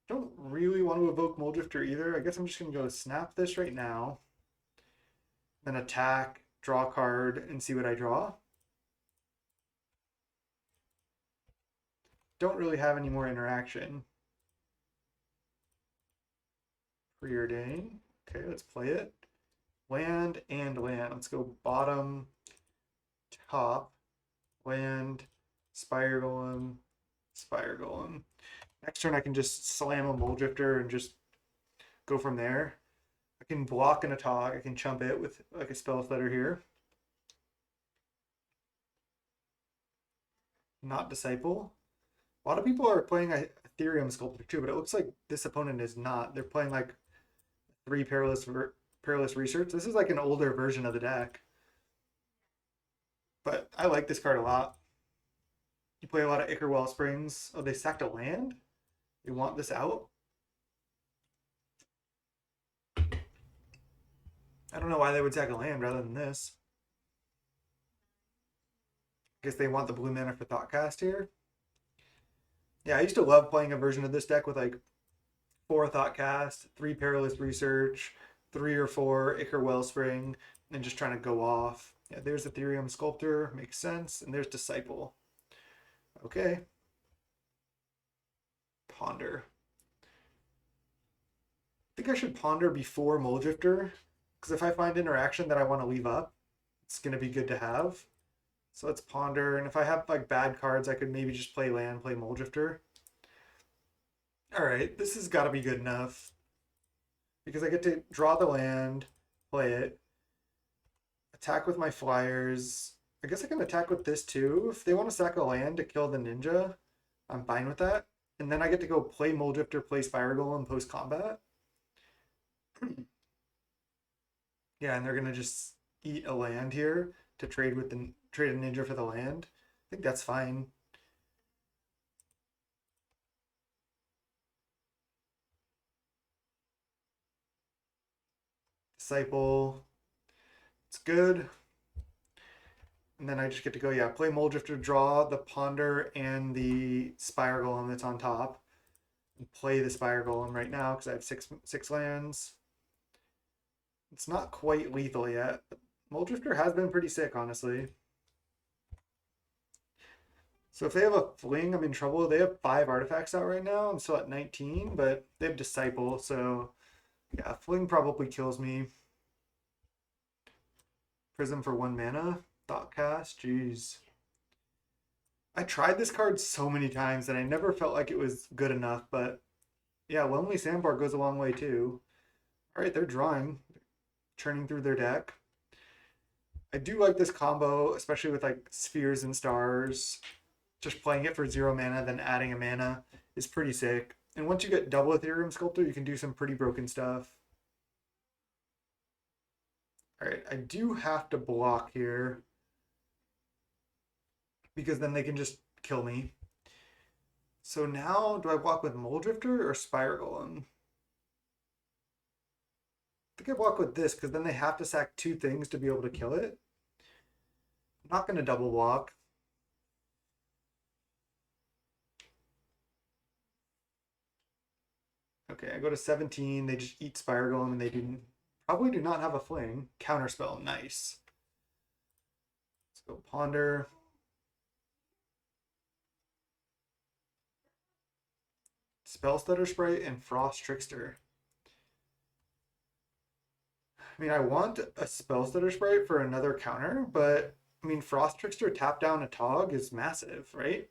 Don't really want to evoke Muldrifter either. I guess I'm just going to go snap this right now. Then attack, draw a card, and see what I draw. Don't really have any more interaction. Preordain. Okay, let's play it. Land and land. Let's go bottom, top. land, Spire Golem, Spire Golem. Next turn I can just slam a Mole Drifter and just go from there. I can block an Atog. I can chump it with like a Spell Stutter here. Not Disciple. A lot of people are playing Ethereum Sculptor too, but it looks like this opponent is not. They're playing like 3 Perilous Research. This is like an older version of the deck. But I like this card a lot. You play a lot of Ichor Wellsprings. Oh, they sacked a land? They want this out? I don't know why they would sack a land rather than this. I guess they want the blue mana for Thoughtcast here. Yeah, I used to love playing a version of this deck with like 4 Thoughtcast, 3 Perilous Research, 3 or 4 Ichor Wellspring, and just trying to go off. Yeah, there's Ethereum Sculptor, makes sense, and there's Disciple. Okay. Ponder. I think I should Ponder before Mole Drifter, because if I find interaction that I want to leave up, it's going to be good to have. So let's Ponder, and if I have like bad cards, I could maybe just play land, play Mole Drifter. Alright, this has got to be good enough. Because I get to draw the land, play it, attack with my flyers. I guess I can attack with this too. If they want to sack a land to kill the ninja, I'm fine with that. And then I get to go play Mole Drifter, play Spire Golem post combat. Yeah, and they're gonna just eat a land here to trade with the trade a ninja for the land. I think that's fine. Disciple. It's good. And then I just get to go, yeah, play Mole Drifter, draw the Ponder and the Spire Golem that's on top. And play the Spire Golem right now because I have six lands. It's not quite lethal yet, but Mole Drifter has been pretty sick, honestly. So if they have a Fling, I'm in trouble. They have 5 artifacts out right now. I'm still at 19, but they have Disciple, so yeah, Fling probably kills me. Prism for 1 mana. Thoughtcast, jeez. I tried this card so many times and I never felt like it was good enough, but yeah, Lonely Sandbar goes a long way too. All right, they're drawing, churning through their deck. I do like this combo, especially with like Spheres and Stars. Just playing it for 0 mana, then adding a mana is pretty sick. And once you get double Ethereum Sculptor, you can do some pretty broken stuff. All right, I do have to block here because then they can just kill me. So now, do I block with Mole Drifter or Spire Golem? I think I block with this because then they have to sack 2 things to be able to kill it. I'm not going to double block. Okay, I go to 17. They just eat Spire Golem and they probably do not have a Fling. Counterspell, nice. Let's go Ponder. Spell Stutter Sprite and Frost Trickster. I mean, I want a Spell Stutter Sprite for another counter, but I mean, Frost Trickster tap down a Tog is massive, right?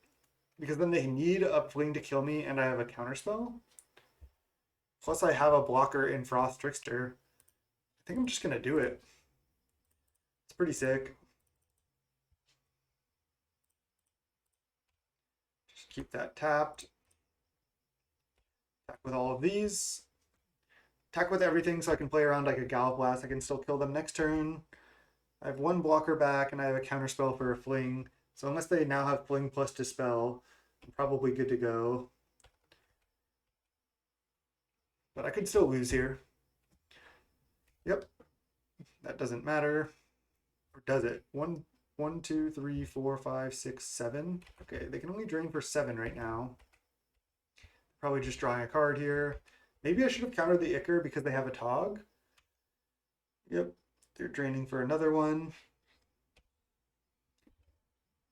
Because then they need a Fling to kill me and I have a counterspell. Plus I have a blocker in Frost Trickster. I think I'm just going to do it. It's pretty sick. Just keep that tapped. Attack with all of these. Attack with everything so I can play around like a Gallop Blast. I can still kill them next turn. I have 1 blocker back and I have a counterspell for a Fling. So unless they now have Fling plus Dispel, I'm probably good to go. But I could still lose here. Yep. That doesn't matter. Or does it? 1, 2, 3, 4, 5, 6, 7. Okay, they can only drain for 7 right now. Probably just drawing a card here. Maybe I should have countered the Ichor because they have a Tog. Yep, they're draining for another one.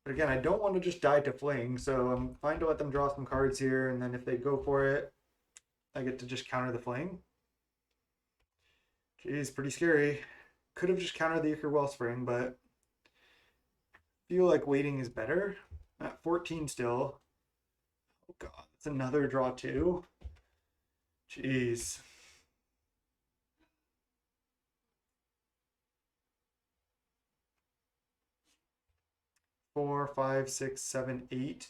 But again, I don't want to just die to Fling, so I'm fine to let them draw some cards here, and then if they go for it, I get to just counter the Fling. Jeez, pretty scary. Could have just countered the Ichor Wellspring, but Feel like waiting is better. At 14 still. Oh god, it's another draw too. Jeez. 4, 5, 6, 7, 8.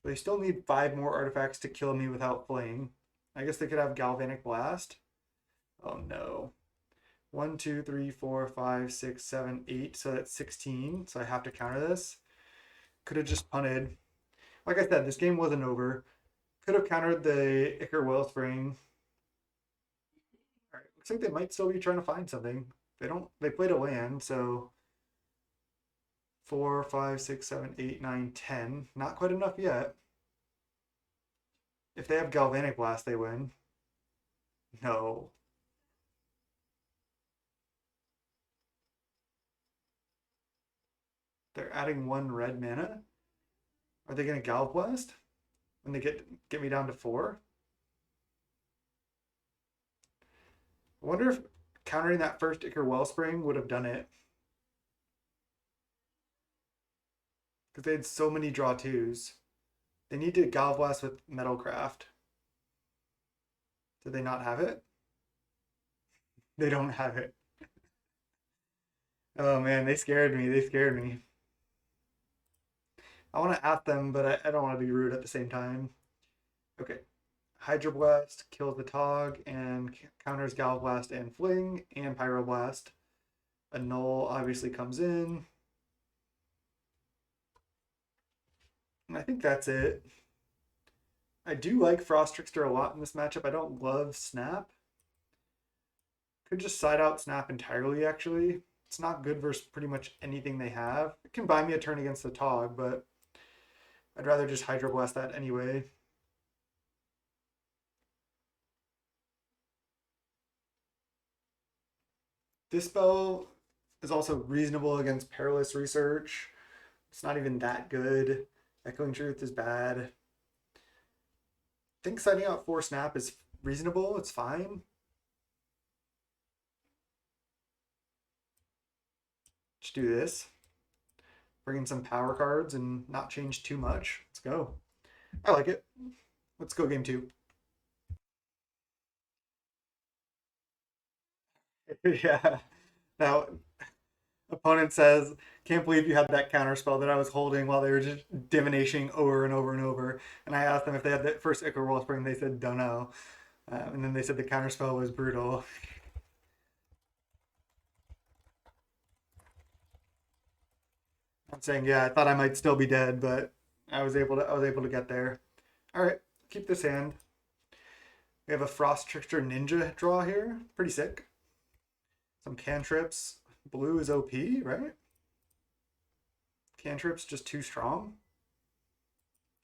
They still need 5 more artifacts to kill me without flaying. I guess they could have Galvanic Blast. Oh no. 1, 2, 3, 4, 5, 6, 7, 8. So that's 16. So I have to counter this. Could have just punted. Like I said, this game wasn't over. Could have countered the Ichor Wellspring. All right, looks like they might still be trying to find something. They don't. They played a land, so 4, 5, 6, 7, 8, 9, 10. Not quite enough yet. If they have Galvanic Blast, they win. No. They're adding 1 red mana. Are they going to Gal Blast when they get me down to 4? I wonder if countering that first Ichor Wellspring would have done it. Because they had so many draw twos. They need to Gal Blast with Metalcraft. Do they not have it? They don't have it. Oh man, they scared me. They scared me. I want to at them, but I don't want to be rude at the same time. Okay. Hydroblast kills the Tog and counters Galblast and Fling and Pyroblast. A Null obviously comes in. And I think that's it. I do like Frost Trickster a lot in this matchup. I don't love Snap. Could just side out Snap entirely, actually. It's not good versus pretty much anything they have. It can buy me a turn against the Tog, but I'd rather just Hydroblast that anyway. Dispel is also reasonable against Perilous Research. It's not even that good. Echoing Truth is bad. I think setting out 4 Snap is reasonable. It's fine. Just do this. Bring in some power cards and not change too much. Let's go. I like it. Let's go game 2. Yeah. Now, opponent says, can't believe you had that counter spell that I was holding while they were just divination over and over and over. And I asked them if they had that first Ichor Wellspring. They said, don't know. And then they said the counter spell was brutal. I'm saying, yeah, I thought I might still be dead, but I was able to get there. All right, keep this hand. We have a Frost Trickster Ninja draw here. Pretty sick. Some cantrips. Blue is OP, right? Cantrips just too strong.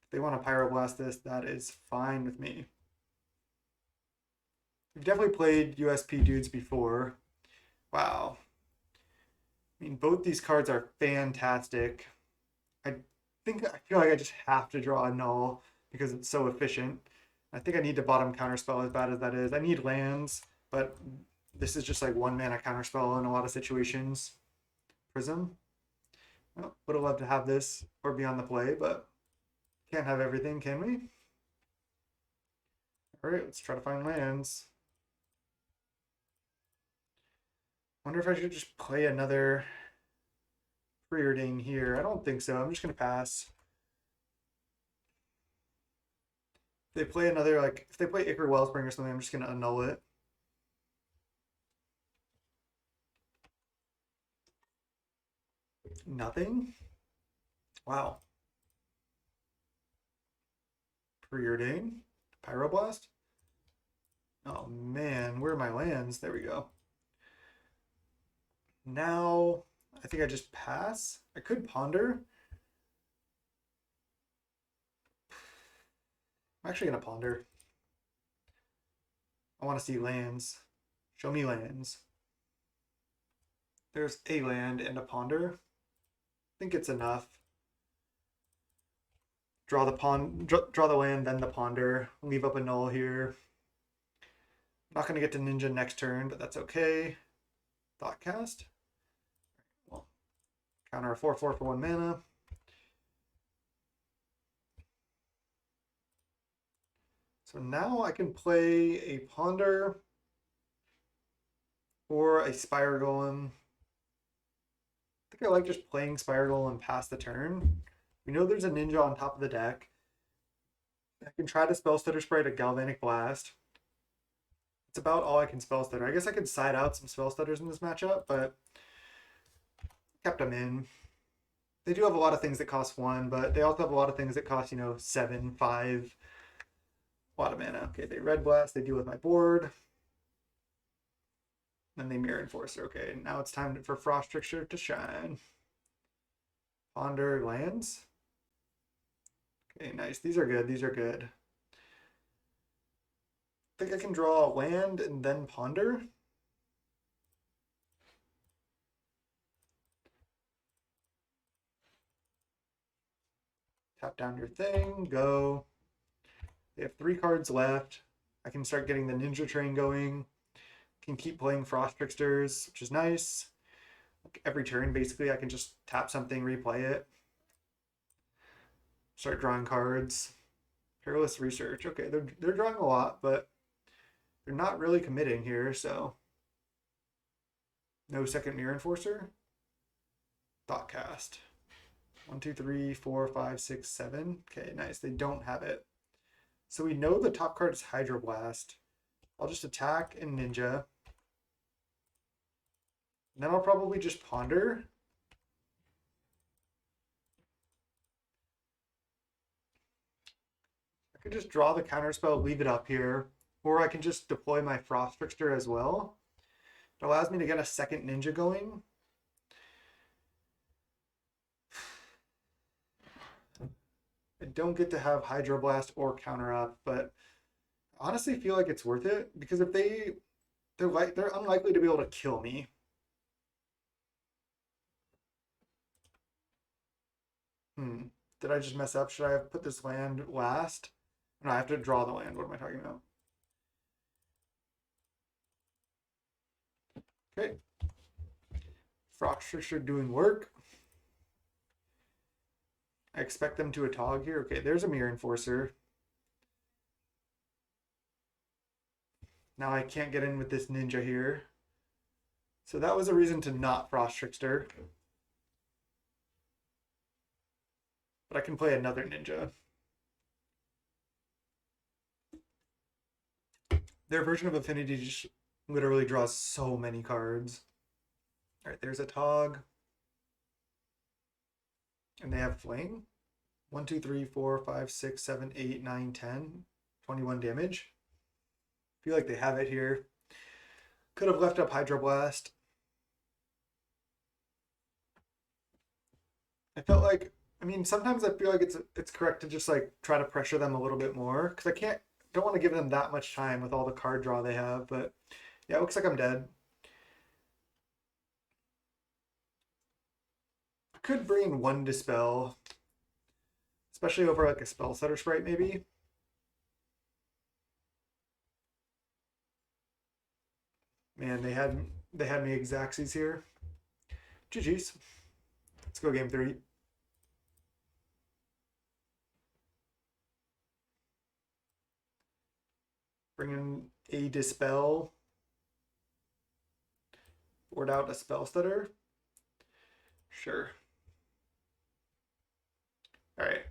If they want to Pyroblast this, that is fine with me. We've definitely played USP dudes before. Wow. I mean, both these cards are fantastic. I I feel like I just have to draw a null because it's so efficient. I think I need to bottom counterspell as bad as that is. I need lands, but this is just like 1 mana counterspell in a lot of situations. Prism. Well, would have loved to have this or be on the play, but can't have everything, can we? All right, let's try to find lands. Wonder if I should just play another Preordain here. I don't think so. I'm just gonna pass. If they play another, like if they play Ichor Wellspring or something, I'm just gonna annul it. Nothing. Wow. Preordain. Pyroblast. Oh man, where are my lands? There we go. Now I think I just pass. I could ponder. I'm actually gonna ponder. I want to see lands. Show me lands. There's a land and a ponder. I think it's enough. Draw the draw the land, then the ponder. Leave up a null here. Not gonna get to ninja next turn, but that's okay. Thoughtcast. Well, Counter a 4/4 for 1 mana. So now I can play a Ponder or a Spire Golem. I think I like just playing Spire Golem past the turn. We know there's a Ninja on top of the deck. I can try to Spell Stutter Spray to Galvanic Blast. It's about all I can Spell Stutter. I guess I could side out some Spell Stutters in this matchup, but kept them in. They do have a lot of things that cost 1, but they also have a lot of things that cost, 7, 5. A lot of mana. Okay, they Red Blast. They deal with my board. Then they Mirror Enforcer. Okay, now it's time for Frost Trickster to shine. Ponder lands. Okay, nice. These are good. These are good. I think I can draw a land and then Ponder. Tap down your thing, go. They have 3 cards left. I can start getting the Ninja Train going. Can keep playing Frost Tricksters, which is nice. Like every turn, basically, I can just tap something, replay it. Start drawing cards. Perilous Research. Okay, they're drawing a lot, but they're not really committing here, so. No second Mirror Enforcer. Thoughtcast. 1, 2, 3, 4, 5, 6, 7. Okay, nice. They don't have it. So we know the top card is Hydroblast. I'll just attack and Ninja. And then I'll probably just Ponder. I could just draw the counterspell, leave it up here. Or I can just deploy my Frost Trickster as well. It allows me to get a second Ninja going. I don't get to have Hydroblast or Counter Up, but I honestly feel like it's worth it because if they're unlikely to be able to kill me. Did I just mess up? Should I have put this land last? No, I have to draw the land. What am I talking about? Okay. Frost Trickster doing work. I expect them to Atog here. Okay, there's a Mirror Enforcer. Now I can't get in with this Ninja here. So that was a reason to not Frost Trickster. But I can play another Ninja. Their version of Affinity just literally draws so many cards. All right, there's a Tog. And they have Fling. 1, 2, 3, 4, 5, 6, 7, 8, 9, 10. 21 damage. Feel like they have it here. Could have left up Hydroblast. I felt like, sometimes I feel like it's correct to just like try to pressure them a little bit more because don't want to give them that much time with all the card draw they have. But yeah, it looks like I'm dead. I could bring in 1 Dispel, especially over like a Spell Setter Sprite maybe. Man, they had me Xaxes here. GG's. Let's go game 3. Bring in a Dispel. Board out a Spell Stutter. Sure. All right.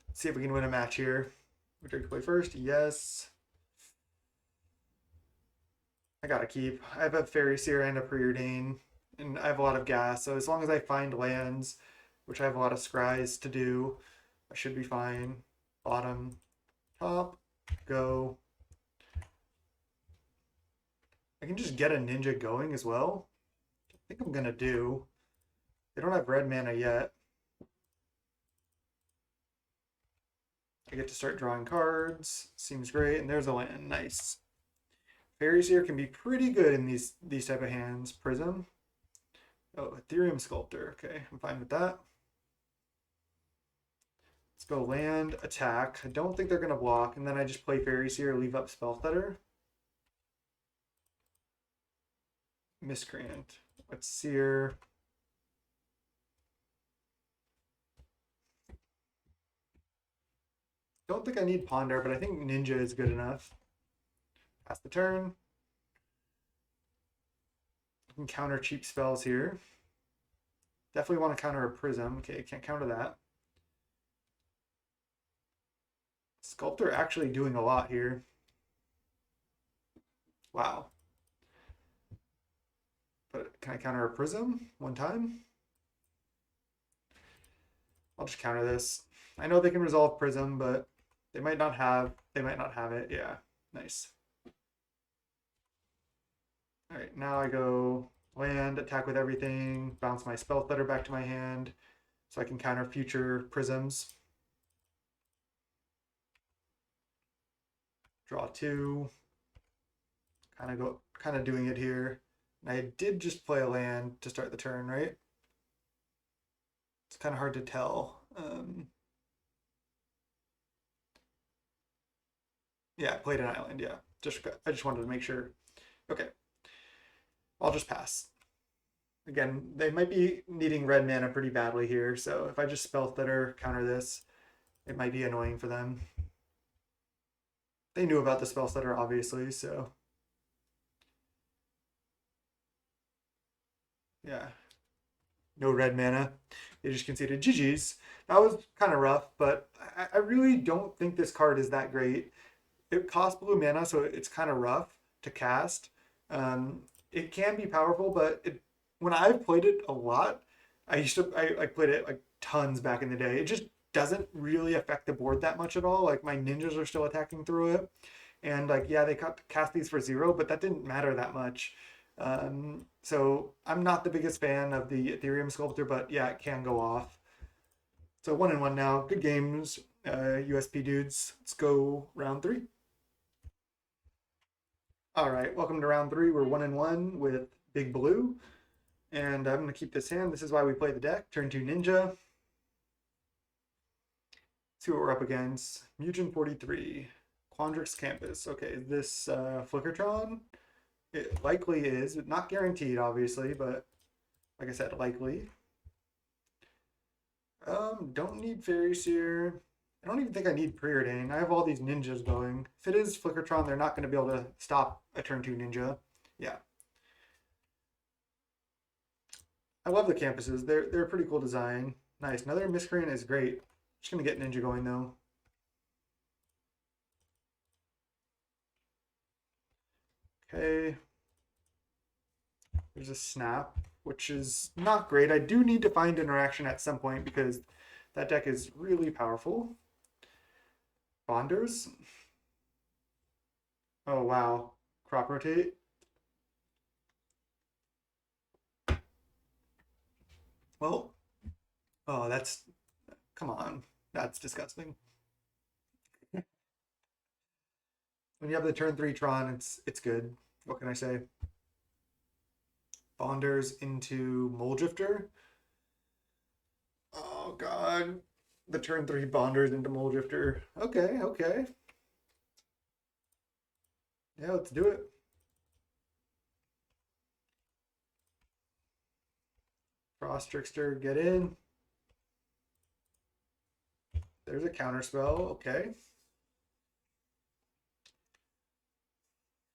Let's see if we can win a match here. Would you like to play first? Yes. I gotta keep. I have a Fairy Seer and a Preordain, and I have a lot of gas, so as long as I find lands, which I have a lot of scries to do, I should be fine. Bottom, top, go. I can just get a Ninja going as well. I think I'm gonna do. They don't have red mana yet. I get to start drawing cards. Seems great, and there's a land. Nice. Fairy Seer can be pretty good in these type of hands. Prism. Oh, Ethereum Sculptor. Okay, I'm fine with that. Let's go land, attack. I don't think they're going to block, and then I just play Fairy Seer, leave up Spell Stutter. Miscreant. Let's Seer. Don't think I need Ponder, but I think Ninja is good enough. Pass the turn. I can counter cheap spells here. Definitely want to counter a Prism. Okay, can't counter that. Sculptor actually doing a lot here. Wow. But can I counter a Prism one time? I'll just counter this. I know they can resolve Prism, but they might not have it. Yeah, nice. All right, now I go land, attack with everything, bounce my spell stutter back to my hand so I can counter future Prisms. Draw two. Kind of doing it here. And I did just play a land to start the turn, right? It's kind of hard to tell. Yeah, I played an island. Yeah, I just wanted to make sure. Okay, I'll just pass. Again, they might be needing red mana pretty badly here, so if I just spell stutter, counter this, it might be annoying for them. They knew about the spell stutter, obviously, so yeah. No red mana. They just conceded GG's. That was kind of rough, but I really don't think this card is that great. It costs blue mana, so it's kind of rough to cast. It can be powerful, but when I've played it a lot, I played it like tons back in the day. It just doesn't really affect the board that much at all. Like my ninjas are still attacking through it, and like yeah, they cast these for 0, but that didn't matter that much. So I'm not the biggest fan of the Ethereum sculptor, but yeah, it can go off. So 1-1 now. Good games, USP dudes. Let's go round 3. All right, welcome to round 3. We're 1-1 with Big Blue, and I'm gonna keep this hand. This is why we play the deck. Turn 2 Ninja. See what we're up against. Mugen 43, Quandrix Campus. Okay, is this Flickertron? It likely is, not guaranteed, obviously, but like I said, likely. Don't need Fairies here. I don't even think I need Preordain. I have all these ninjas going. If it is Flickertron, they're not going to be able to stop a turn 2 ninja. Yeah. I love the campuses. They're a pretty cool design. Nice. Another Miscreant is great. Just going to get ninja going, though. Okay. There's a snap, which is not great. I do need to find interaction at some point because that deck is really powerful. Bonders. Oh, wow. Crop rotate. Well, oh, come on. That's disgusting. When you have the turn 3 Tron, it's good. What can I say? Bonders into Moldrifter. Oh, God. The turn 3 Bonders into Moldrifter. Okay, okay. Yeah, let's do it. Frost Trickster, get in. There's a counter spell. Okay.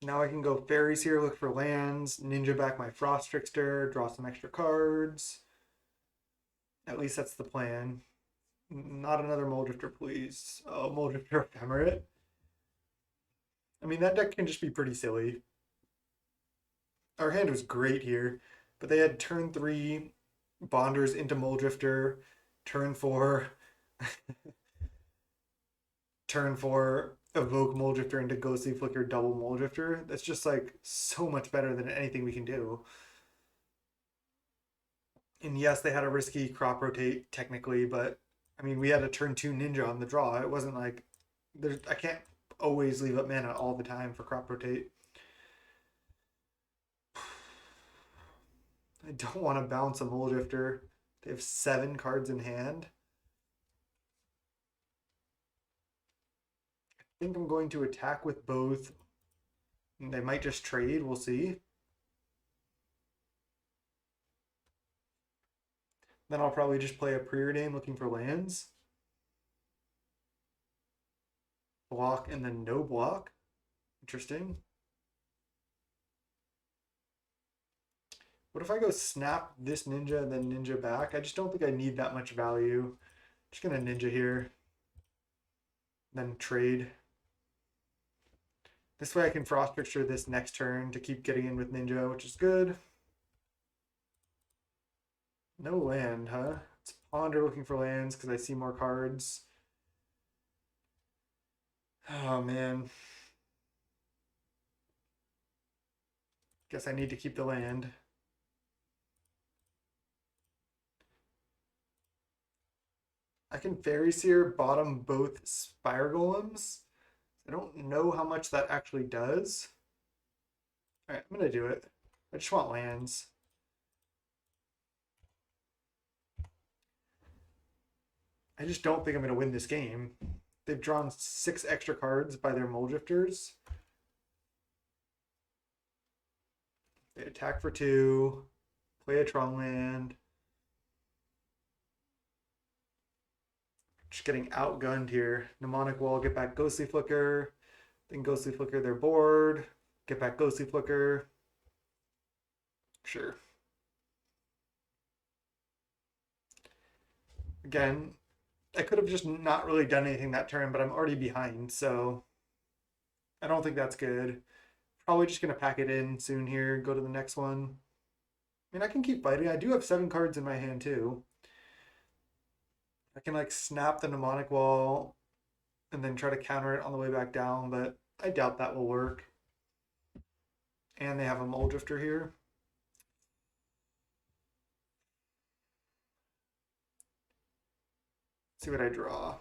Now I can go fairies here, look for lands, ninja back my Frost Trickster, draw some extra cards. At least that's the plan. Not another Moldrifter, please. Oh, Moldrifter Ephemerate. I mean, that deck can just be pretty silly. Our hand was great here, but they had turn 3 Bonders into Moldrifter, turn 4, turn 4 evoke Moldrifter into Ghostly Flicker double Moldrifter. That's just like so much better than anything we can do. And yes, they had a risky crop rotate technically, but I mean, we had a turn 2 ninja on the draw. It wasn't like I can't always leave up mana all the time for crop rotate. I don't want to bounce a Moldrifter. They have 7 cards in hand. I think I'm going to attack with both. They might just trade. We'll see. Then I'll probably just play a Preordain looking for lands. block and then no block. Interesting. What if I go snap this ninja and then ninja back? I just don't think I need that much value. Just gonna ninja here, then trade. This way I can frost picture this next turn to keep getting in with ninja, which is good. No land, huh? Let's ponder looking for lands because I see more cards. Oh man. Guess I need to keep the land. I can Fairy Seer bottom both Spire Golems. I don't know how much that actually does. Alright, I'm gonna do it. I just want lands. I just don't think I'm gonna win this game. They've drawn 6 extra cards by their Mole Drifters. They attack for 2, play a Tron land. Just getting outgunned here. Mnemonic Wall, get back Ghostly Flicker. Then Ghostly Flicker their board. Get back Ghostly Flicker. Sure. Again, I could have just not really done anything that turn, but I'm already behind, so I don't think that's good. Probably just going to pack it in soon here, go to the next one. I mean, I can keep fighting. I do have 7 cards in my hand, too. I can, like, snap the Mnemonic Wall and then try to counter it on the way back down, but I doubt that will work. And they have a Mole Drifter here. Let's see what I draw.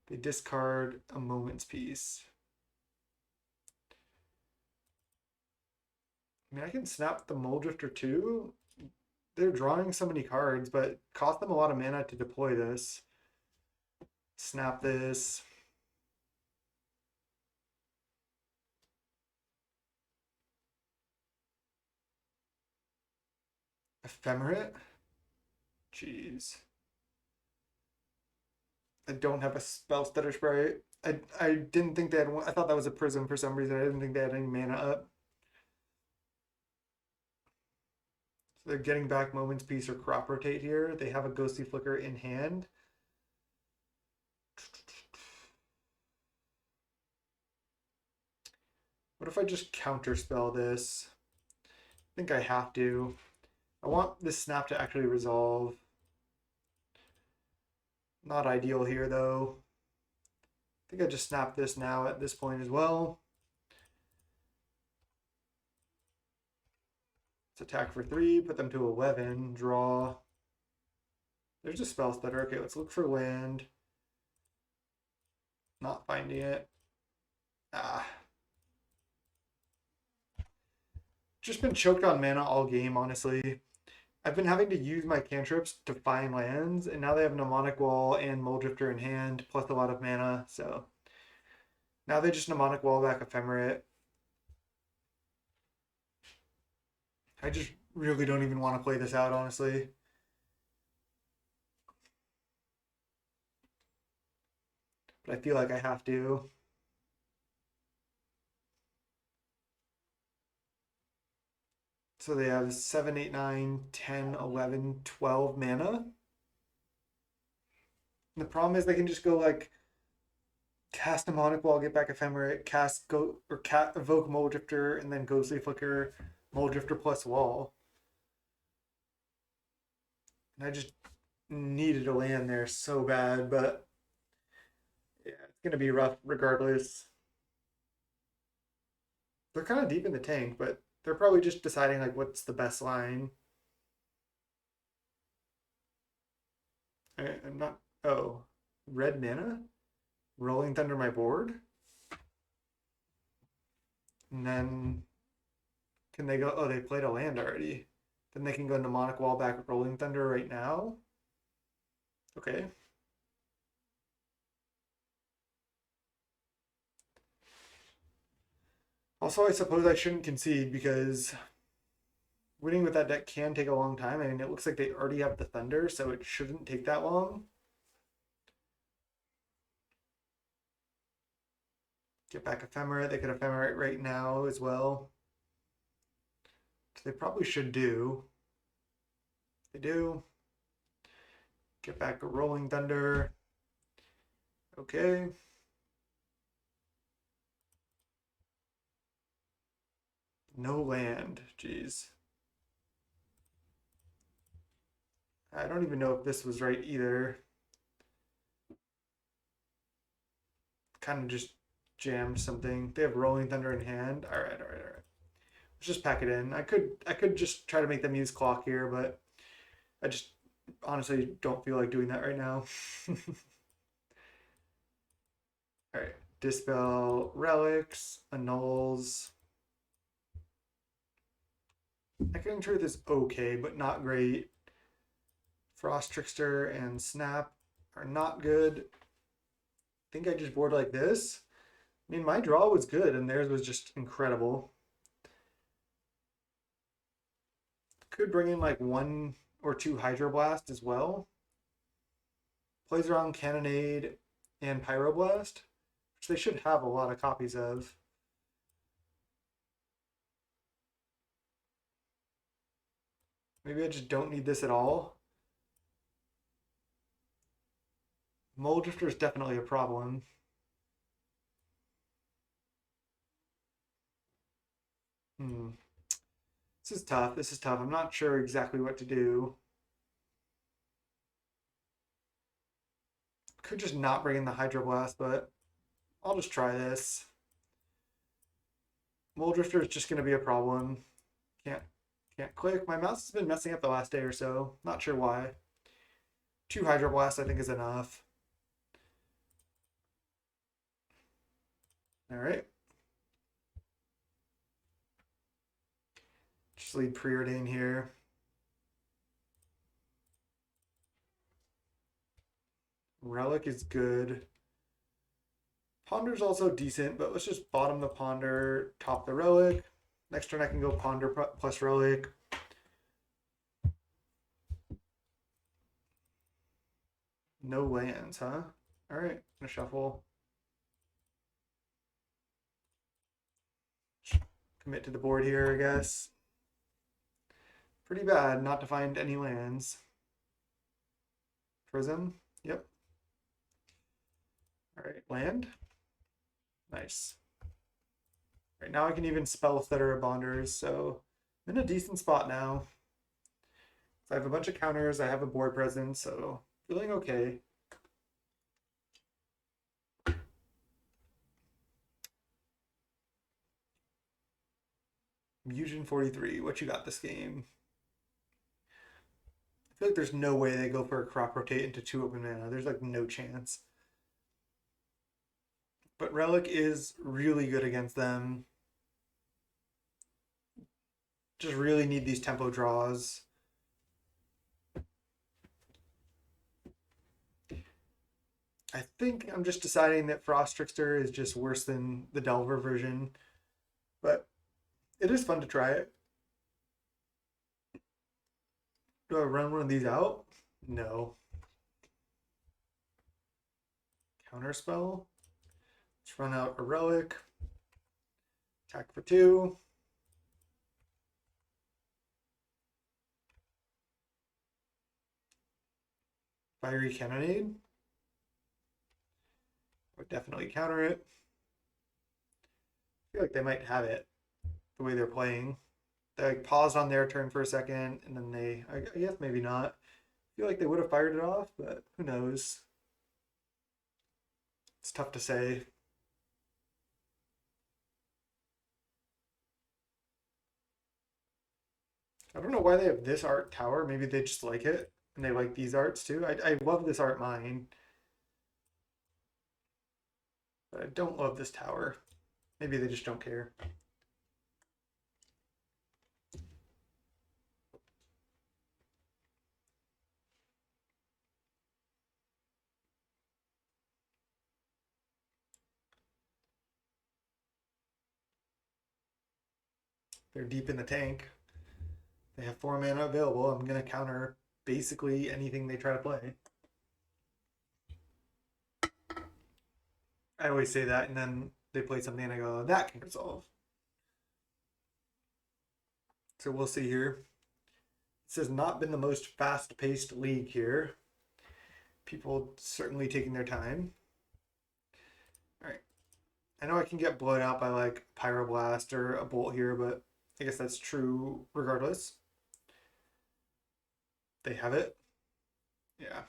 They discard a Moment's Piece. I mean, I can snap the Mole Drifter too. They're drawing so many cards, but it cost them a lot of mana to deploy this. Snap this. Ephemerate? Jeez. I don't have a spell stutter sprite. I didn't think they had one. I thought that was a prism for some reason. I didn't think they had any mana up. So they're getting back Moment's Peace or Crop Rotate here. They have a Ghostly Flicker in hand. What if I just counterspell this? I think I have to. I want this snap to actually resolve. Not ideal here though. I think I just snap this now at this point as well. Let's attack for 3, put them to 11, draw. There's a spell stutter. Okay, let's look for land. Not finding it. Ah. Just been choked on mana all game, honestly. I've been having to use my cantrips to find lands, and now they have Mnemonic Wall and Mole Drifter in hand, plus a lot of mana, so now they just Mnemonic Wall back Ephemerate. I just really don't even want to play this out, honestly. But I feel like I have to. So they have 7, 8, 9, 10, 11, 12 mana. And the problem is they can just go like cast Mnemonic Wall, get back Ephemerate, evoke Mole Drifter, and then Ghostly Flicker, Mole Drifter plus Wall. And I just needed a land there so bad, but yeah, it's gonna be rough regardless. They're kind of deep in the tank, but they're probably just deciding like what's the best line. I'm not. Oh, red mana, Rolling Thunder my board, and then can they go? Oh, they played a land already. Then they can go Mnemonic Wall back Rolling Thunder right now. Okay. Also, I suppose I shouldn't concede because winning with that deck can take a long time. I mean, it looks like they already have the Thunder, so it shouldn't take that long. Get back Ephemerate. They could Ephemerate right now as well. They probably should do. They do. Get back a Rolling Thunder. Okay. No land. Jeez. I don't even know if this was right either. Kind of just jammed something. They have Rolling Thunder in hand. All right, all right, all right. Let's just pack it in. I could just try to make them use clock here, but I just honestly don't feel like doing that right now. All right. Dispel relics, annuls. Echoing Truth is okay, but not great. Frost Trickster and Snap are not good. I think I just board like this. I mean, my draw was good, and theirs was just incredible. Could bring in like 1 or 2 Hydroblast as well. Plays around Cannonade and Pyroblast, which they should have a lot of copies of. Maybe I just don't need this at all. Mole Drifter is definitely a problem. This is tough. This is tough. I'm not sure exactly what to do. Could just not bring in the Hydroblast, but I'll just try this. Mole Drifter is just going to be a problem. Can't click. My mouse has been messing up the last day or so. Not sure why. 2 Hydroblast I think is enough. All right. Just lead Preordain here. Relic is good. Ponder's also decent, but let's just bottom the Ponder, top the Relic. Next turn I can go Ponder plus Relic. No lands, huh? All right, gonna shuffle. Commit to the board here, I guess. Pretty bad not to find any lands. Prism, yep. All right, land. Nice. Right now I can even spell Stutter Bonders, so I'm in a decent spot now. So I have a bunch of counters, I have a board presence, so feeling okay. Musion 43, what you got this game? I feel like there's no way they go for a crop rotate into 2 open mana. There's like no chance. But Relic is really good against them. Just really need these tempo draws. I think I'm just deciding that Frost Trickster is just worse than the Delver version. But it is fun to try it. Do I run one of these out? No. Counterspell. Let's run out a Relic. Attack for 2. Fiery Cannonade. Would definitely counter it. I feel like they might have it the way they're playing. They like paused on their turn for a second, and then I guess maybe not. I feel like they would have fired it off, but who knows? It's tough to say. I don't know why they have this art tower. Maybe they just like it, and they like these arts too. I love this art mine, but I don't love this tower. Maybe they just don't care. They're deep in the tank. They have 4 mana available. I'm going to counter basically anything they try to play. I always say that, and then they play something and I go, that can resolve. So we'll see here. This has not been the most fast-paced league here. People certainly taking their time. All right. I know I can get blown out by like Pyroblast or a Bolt here, but I guess that's true regardless. They have it. Yeah.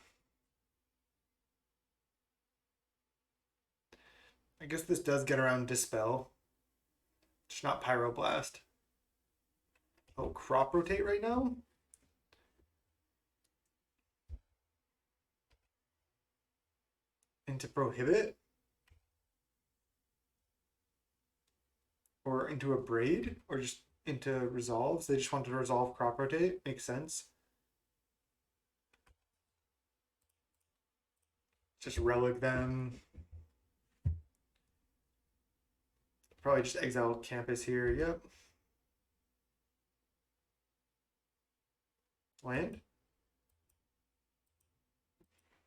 I guess this does get around Dispel. Just not Pyroblast. Oh, Crop Rotate right now? Into Prohibit? Or into a Braid? Or just into Resolves? They just wanted to resolve Crop Rotate? Makes sense. Just Relic them. Probably just exile Campus here. Yep. Land?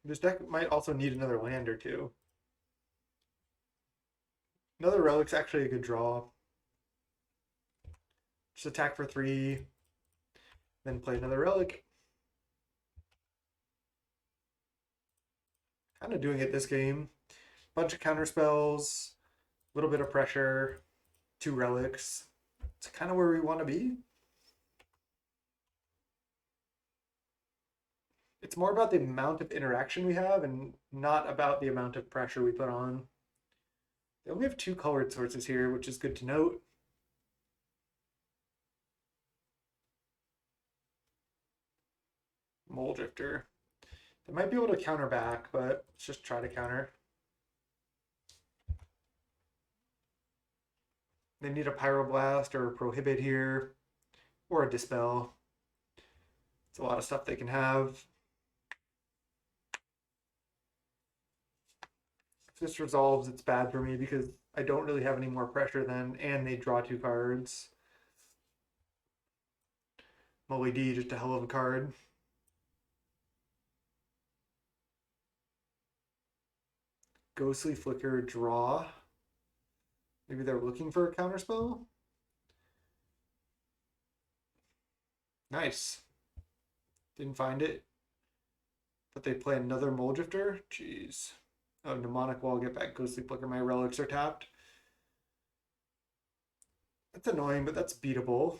This deck might also need another land or two. Another Relic's actually a good draw. Just attack for 3, then play another Relic. Kind of doing it this game. Bunch of counter spells, a little bit of pressure, 2 Relics. It's kind of where we want to be. It's more about the amount of interaction we have and not about the amount of pressure we put on. They only have 2 colored sources here, which is good to note. Mole Drifter. They might be able to counter back, but let's just try to counter. They need a Pyroblast or a Prohibit here, or a Dispel. It's a lot of stuff they can have. If this resolves, it's bad for me because I don't really have any more pressure then, and they draw 2 cards. Molly D, just a hell of a card. Ghostly Flicker, draw. Maybe they're looking for a counterspell? Nice. Didn't find it. But they play another Mole Drifter? Jeez. Oh, Mnemonic Wall, get back Ghostly Flicker. My relics are tapped. That's annoying, but that's beatable.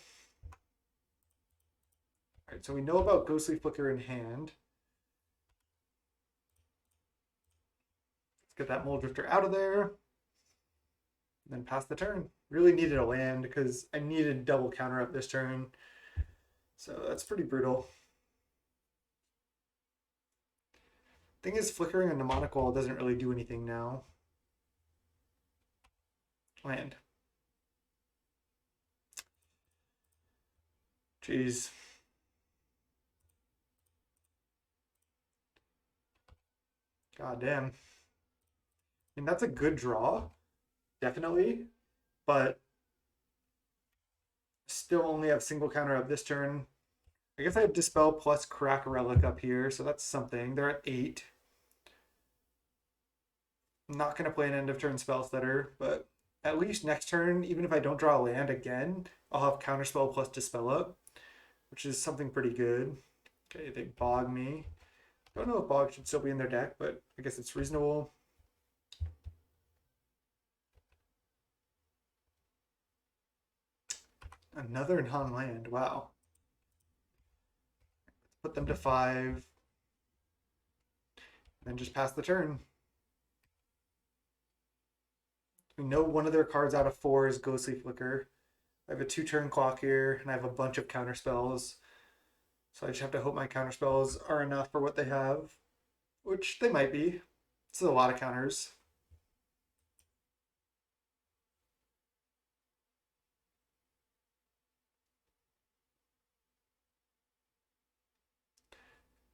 Alright, so we know about Ghostly Flicker in hand. Let's get that Mole Drifter out of there. And then pass the turn. Really needed a land because I needed double counter up this turn. So that's pretty brutal. Thing is, flickering a Mnemonic Wall doesn't really do anything now. Land. Jeez. God damn. I mean, that's a good draw, definitely, but still only have single counter up this turn. I guess I have Dispel plus Crack Relic up here, so that's something. They're at 8. I'm not going to play an end of turn spell stutter, but at least next turn, even if I don't draw a land again, I'll have Counterspell plus Dispel up, which is something pretty good. Okay, they bog me. Don't know if bog should still be in their deck, but I guess it's reasonable. Another non-land, wow. Put them to 5. Then just pass the turn. We know one of their cards out of 4 is Ghostly Flicker. I have a 2-turn clock here, and I have a bunch of counter spells. So I just have to hope my counter spells are enough for what they have, which they might be. This is a lot of counters.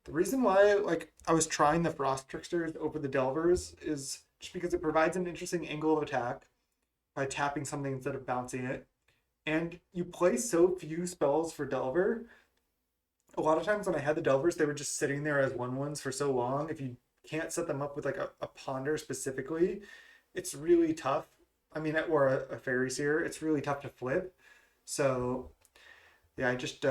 The reason why I was trying the Frost Tricksters over the Delvers is just because it provides an interesting angle of attack by tapping something instead of bouncing it. And you play so few spells for Delver. A lot of times when I had the Delvers, they were just sitting there as 1/1s for so long. If you can't set them up with like a Ponder specifically, it's really tough I mean, or a fairy seer. It's really tough to flip. So yeah, I just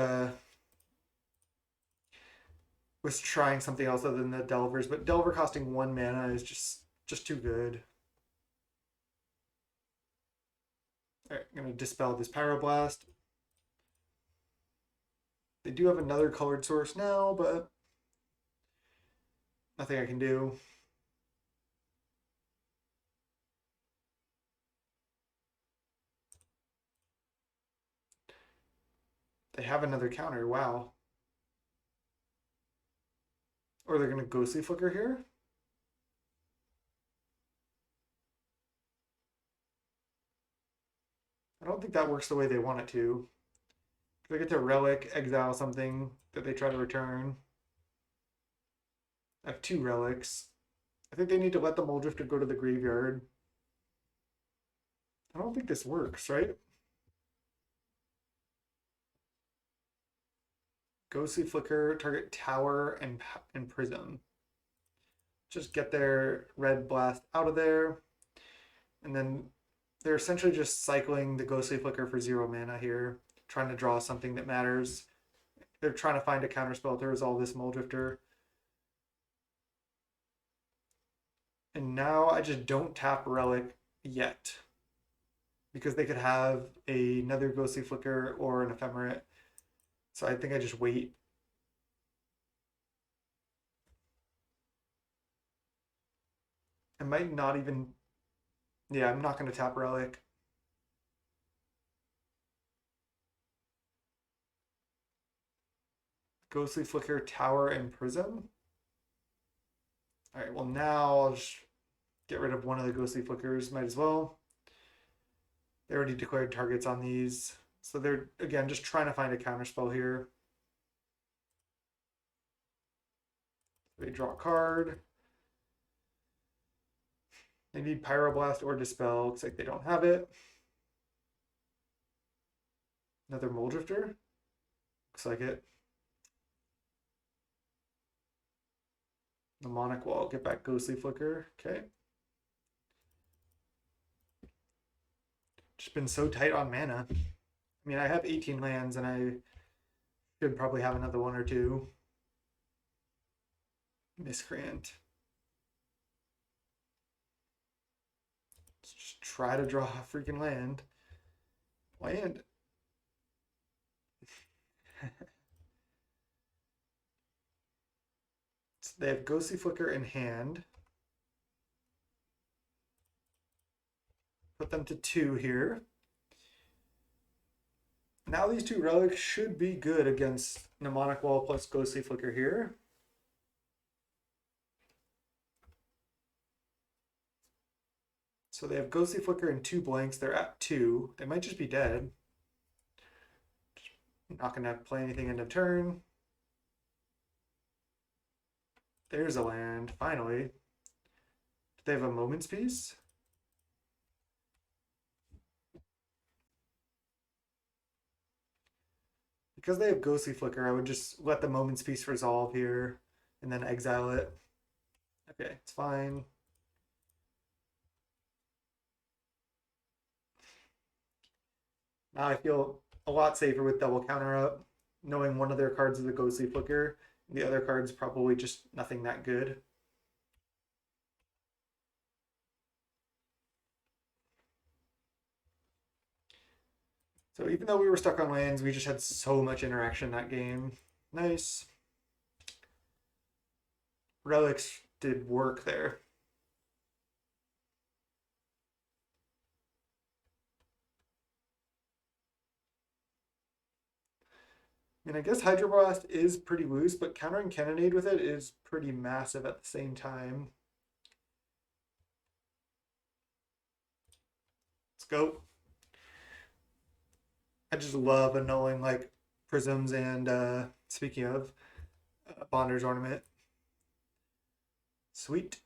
was trying something else other than the Delvers, but Delver costing 1 mana is just too good. All right, I'm gonna dispel this Pyroblast. They do have another colored source now, but nothing I can do. They have another counter. Wow. Or they're gonna Ghostly Flicker here. I don't think that works the way they want it to. They get to Relic, exile something that they try to return. I have 2 relics. I think they need to let the Muldrifter go to the graveyard. I don't think this works, right? Ghostly Flicker, target Tower and Prism. Just get their red blast out of there. And then they're essentially just cycling the Ghostly Flicker for 0 mana here, trying to draw something that matters. They're trying to find a counterspell to resolve this Muldrifter. And now I just don't tap Relic yet, because they could have another Ghostly Flicker or an Ephemerate. So I think I just wait. I might not even. Yeah, I'm not going to tap Relic. Ghostly Flicker, Tower, and Prism. All right, well, now I'll just get rid of one of the Ghostly Flickers. Might as well. They already declared targets on these. So they're, again, just trying to find a counterspell here. They draw a card. They need Pyroblast or Dispel. Looks like they don't have it. Another Muldrifter. Looks like it. Mnemonic Wall. Get back Ghostly Flicker. Okay. Just been so tight on mana. I mean, I have 18 lands and I should probably have another one or two. Miscreant. Let's just try to draw a freaking land. Land. So they have Ghostly Flicker in hand. Put them to 2 here. Now these 2 relics should be good against Mnemonic Wall plus Ghostly Flicker here. So they have Ghostly Flicker and 2 blanks. They're at 2. They might just be dead. Not going to play anything end of turn. There's a land, finally. Do they have a Moment's Peace? Because they have Ghostly Flicker, I would just let the Moment's Peace resolve here and then exile it. Okay, it's fine. Now I feel a lot safer with double counter up, knowing one of their cards is a Ghostly Flicker. The other card's probably just nothing that good. So even though we were stuck on lands, we just had so much interaction that game. Nice. Relics did work there. I mean, I guess Hydroblast is pretty loose, but countering Cannonade with it is pretty massive at the same time. Let's go. I just love annulling like prisms and speaking of Bonder's Ornament. Sweet.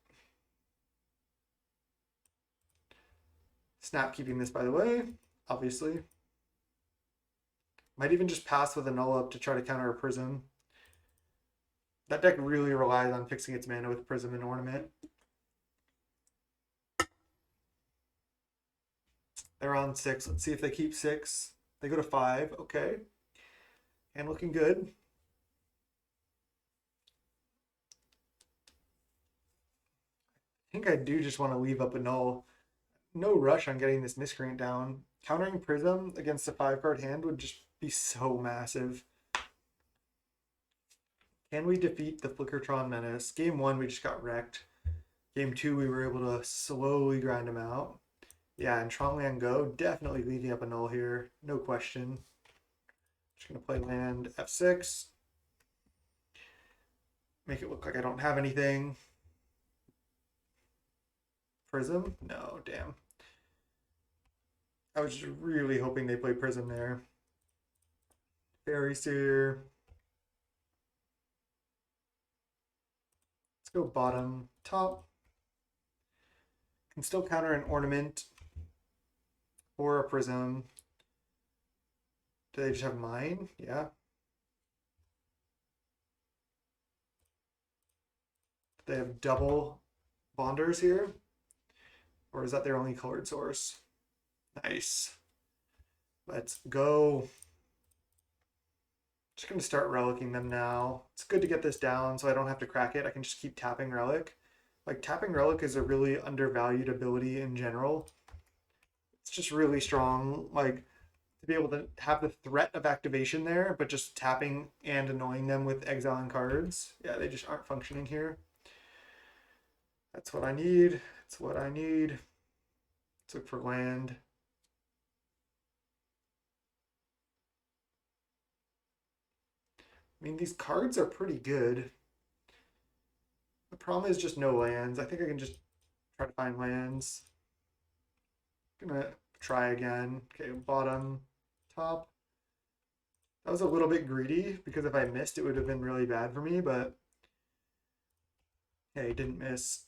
Snap keeping this, by the way, obviously. Might even just pass with a null up to try to counter a prism. That deck really relies on fixing its mana with prism and ornament. They're on 6. Let's see if they keep 6. They go to 5. Okay. And looking good. I think I do just want to leave up a null. No rush on getting this miscreant down. Countering Prism against a 5-card hand would just be so massive. Can we defeat the Flickertron Menace? Game 1, we just got wrecked. Game 2, we were able to slowly grind him out. Yeah, and Strongland Go, definitely leaving up a null here. No question. Just going to play land F6. Make it look like I don't have anything. Prism? No, damn. I was just really hoping they play Prism there. Fairy Seer. Let's go bottom, top. Can still counter an ornament or a prism. Do they just have mine? Yeah. Do they have double bonders here? Or is that their only colored source? Nice. Let's go. Just going to start relicking them now. It's good to get this down so I don't have to crack it. I can just keep tapping relic. Like, tapping relic is a really undervalued ability in general. It's just really strong. Like, to be able to have the threat of activation there, but just tapping and annoying them with exiling cards. Yeah, they just aren't functioning here. That's what I need. That's what I need. Let's look for land. I mean, these cards are pretty good. The problem is just no lands. I think I can just try to find lands. Gonna try again. Okay, bottom, top. That was a little bit greedy because if I missed, it would have been really bad for me, but hey, didn't miss.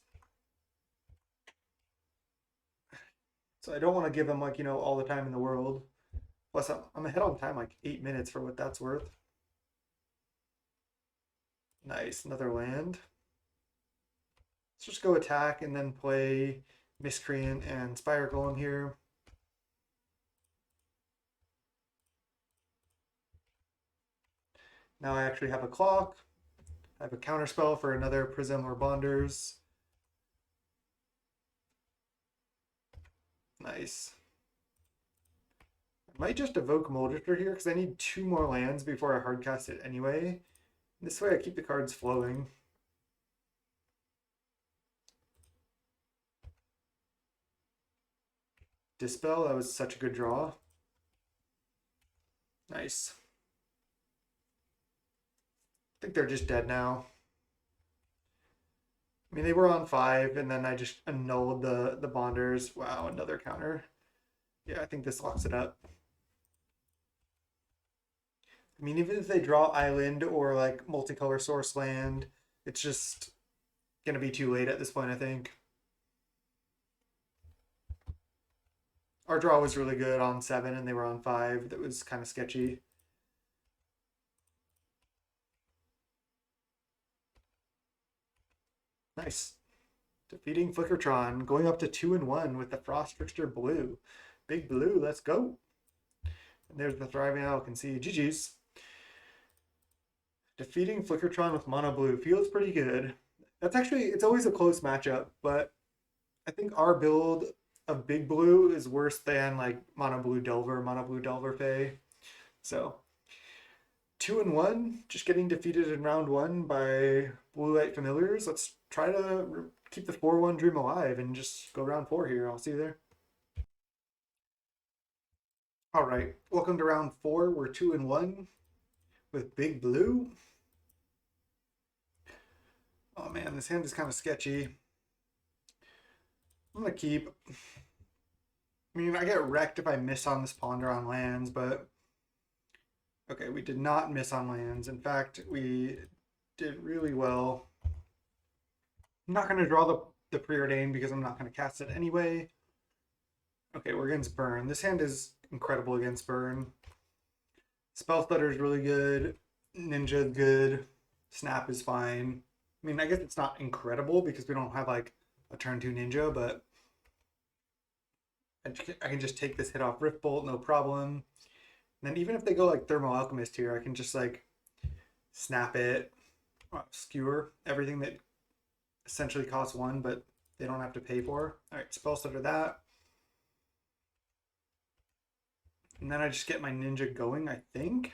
So I don't want to give him, like, you know, all the time in the world. Plus, I'm ahead on time, like 8 minutes for what that's worth. Nice, another land. Let's just go attack and then play Miscreant and Spire Golem here. Now I actually have a clock. I have a counter spell for another Prism or Bonders. Nice. I might just evoke Moldister here because I need 2 more lands before I hardcast it anyway. This way I keep the cards flowing. Dispel, that was such a good draw. Nice. I think they're just dead now. I mean, they were on 5, and then I just annulled the Bonders. Wow, another counter. Yeah, I think this locks it up. I mean, even if they draw Island or, like, multicolor source land, it's just going to be too late at this point, I think. Our draw was really good on 7, and they were on 5. That was kind of sketchy. Nice. Defeating Flickertron, going up to 2-1 with the Frost Trickster Blue. Big Blue, let's go. And there's the Thriving Owl. Can see GG's. Defeating Flickertron with Mono Blue feels pretty good. That's actually, it's always a close matchup, but I think our build of Big Blue is worse than like Mono Blue Delver Fey. So 2-1, just getting defeated in round 1 by Blue Light Familiars. Let's try to keep the 4-1 dream alive and just go round 4 here. I'll see you there. All right, welcome to round 4. We're 2-1 with Big Blue. Oh man, this hand is kind of sketchy. I'm gonna keep. I mean, I get wrecked if I miss on this ponder on lands, but okay, we did not miss on lands. In fact, we did really well. I'm not gonna draw the preordained because I'm not gonna cast it anyway. Okay, we're against Burn. This hand is incredible against Burn. Spell Stutter is really good. Ninja is good. Snap is fine. I mean, I guess it's not incredible because we don't have like a turn 2 Ninja, but I can just take this hit off Rift Bolt, no problem. And then even if they go like Thermal Alchemist here, I can just like snap it, skewer everything that essentially costs one, but they don't have to pay for. All right, Spell Stutter that. And then I just get my ninja going, I think.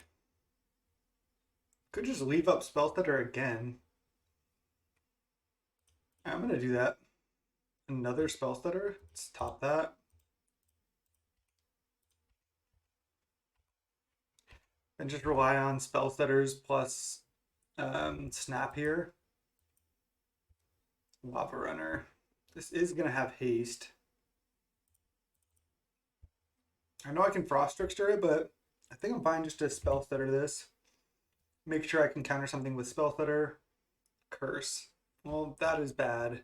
Could just leave up Spell Stutter again. I'm going to do that. Another Spell Stutter. Let's top that. And just rely on Spell Stutters plus Snap here. Lava Runner. This is going to have haste. I know I can Frost Trickster it, but I think I'm fine just to Spell Stutter this. Make sure I can counter something with Spell Stutter. Curse. Well, that is bad.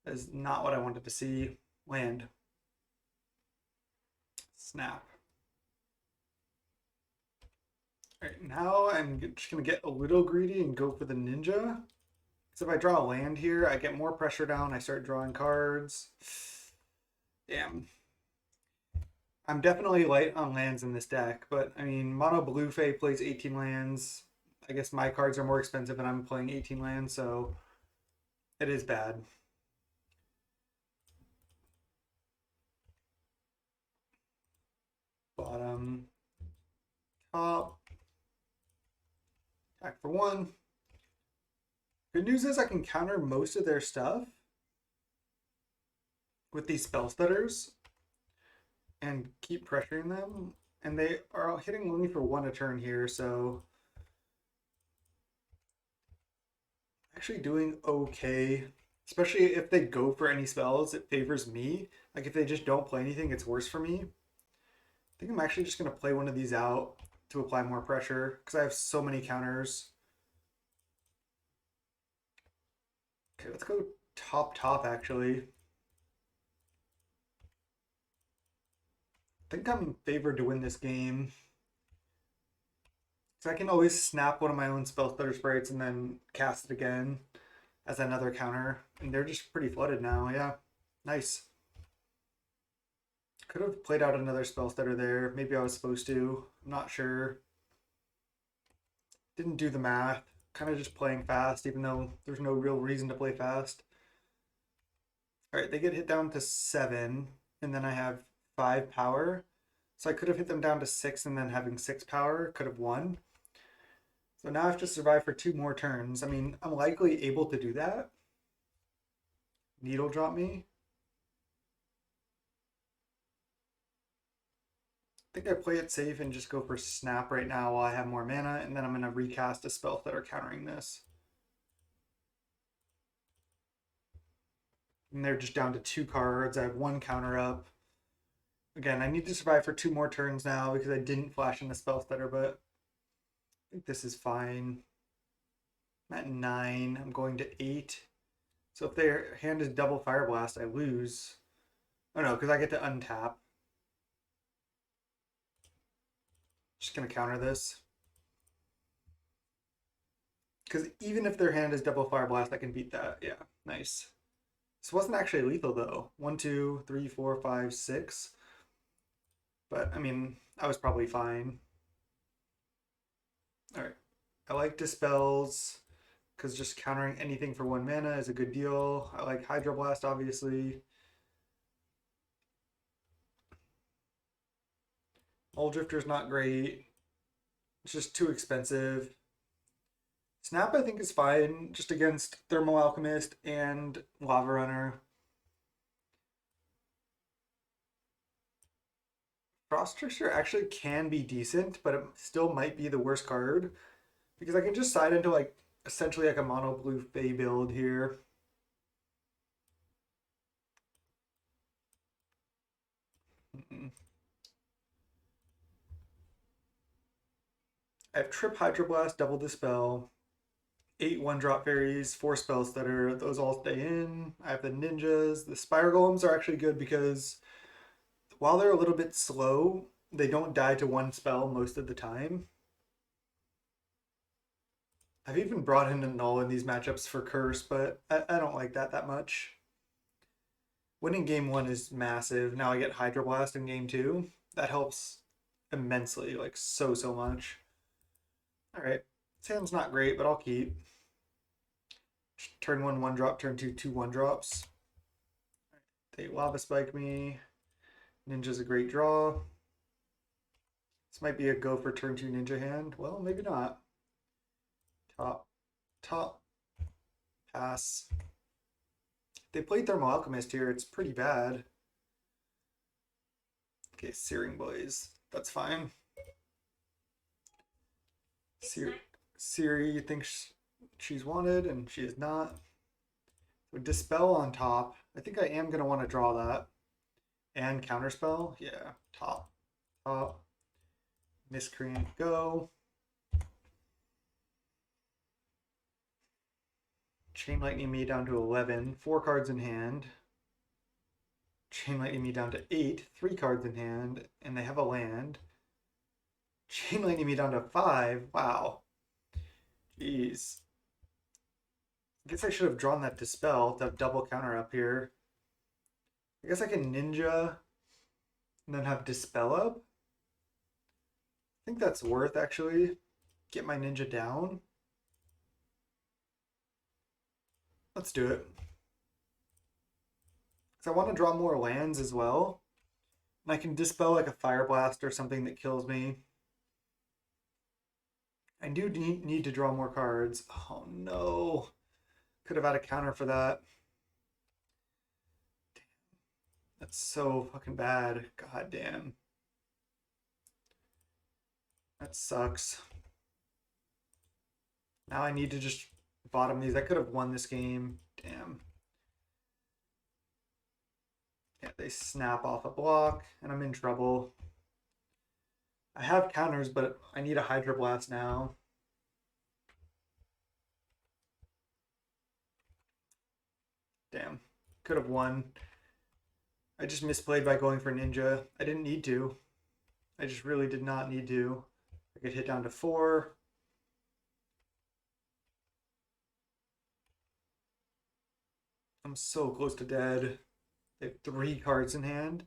That is not what I wanted to see. Land. Snap. All right, now I'm just going to get a little greedy and go for the ninja. So if I draw a land here, I get more pressure down. I start drawing cards. Damn. I'm definitely light on lands in this deck, but I mean, Mono Blue Fae plays 18 lands. I guess my cards are more expensive and I'm playing 18 lands, so it is bad. Bottom, top, attack for one. Good news is I can counter most of their stuff with these Spell Stutters and keep pressuring them. And they are hitting only for one a turn here, so actually doing okay. Especially if they go for any spells, it favors me. Like if they just don't play anything, it's worse for me. I think I'm actually just going to play one of these out to apply more pressure because I have so many counters. Okay, let's go top actually. I think I'm favored to win this game. So I can always snap one of my own Spell Stutter Sprites and then cast it again as another counter. And they're just pretty flooded now, yeah. Nice. Could have played out another Spell Stutter there. Maybe I was supposed to. I'm not sure. Didn't do the math. Kind of just playing fast, even though there's no real reason to play fast. All right, they get hit down to 7, and then I have 5 power. So I could have hit them down to 6, and then having 6 power could have won. So now I have to survive for 2 more turns. I mean, I'm likely able to do that. Needle drop me. I think I play it safe and just go for snap right now while I have more mana, and then I'm going to recast a spell that are countering this. And they're just down to 2 cards. I have 1 counter up. Again, I need to survive for 2 more turns now because I didn't flash in the spell stutter, but I think this is fine. I'm at 9. I'm going to 8. So if their hand is double Fire Blast, I lose. Oh no, because I get to untap. Just going to counter this. Because even if their hand is double Fire Blast, I can beat that. Yeah, nice. This wasn't actually lethal though. 1, 2, 3, 4, 5, 6. But I mean, I was probably fine. All right. I like Dispels because just countering anything for 1 mana is a good deal. I like Hydroblast, obviously. Old Drifter's not great. It's just too expensive. Snap, I think, is fine just against Thermal Alchemist and Lava Runner. Frost Trickster actually can be decent, but it still might be the worst card because I can just side into like essentially like a mono blue Fae build here. I have Trip Hydroblast, Double Dispel, 8 1-drop fairies, 4 spells that are those all stay in. I have the ninjas. The Spire Golems are actually good because while they're a little bit slow, they don't die to 1 spell most of the time. I've even brought in a null in these matchups for Curse, but I don't like that much. Winning game one is massive. Now I get Hydroblast in game two. That helps immensely, like so much. All right, sounds not great, but I'll keep. Turn one, one drop. Turn two, two one drops. They Lava Spike me. Ninja's a great draw. This might be a go for turn two Ninja hand. Well, maybe not. Top, top, pass. They played Thermal Alchemist here. It's pretty bad. Okay, Searing Blaze. That's fine. Siri thinks she's wanted, and she is not. So Dispel on top. I think I am going to want to draw that. And Counterspell. Yeah, top, top. Miscreant, go. Chain Lightning me down to 11. 4 cards in hand. Chain Lightning me down to 8. 3 cards in hand. And they have a land. Chain Lightning me down to 5. Wow. Jeez. I guess I should have drawn that Dispel to have double counter up here. I guess I can Ninja and then have Dispel up. I think that's worth actually. Get my Ninja down. Let's do it. Because I want to draw more lands as well. And I can Dispel like a Fire Blast or something that kills me. I do need to draw more cards. Oh no. Could have had a counter for that. Damn. That's so fucking bad. God damn. That sucks. Now I need to just bottom these. I could have won this game. Damn. Yeah, they snap off a block, and I'm in trouble. I have counters, but I need a Hydroblast now. Damn. Could have won. I just misplayed by going for Ninja. I didn't need to. I just really did not need to. I could hit down to 4. I'm so close to dead. They have 3 cards in hand.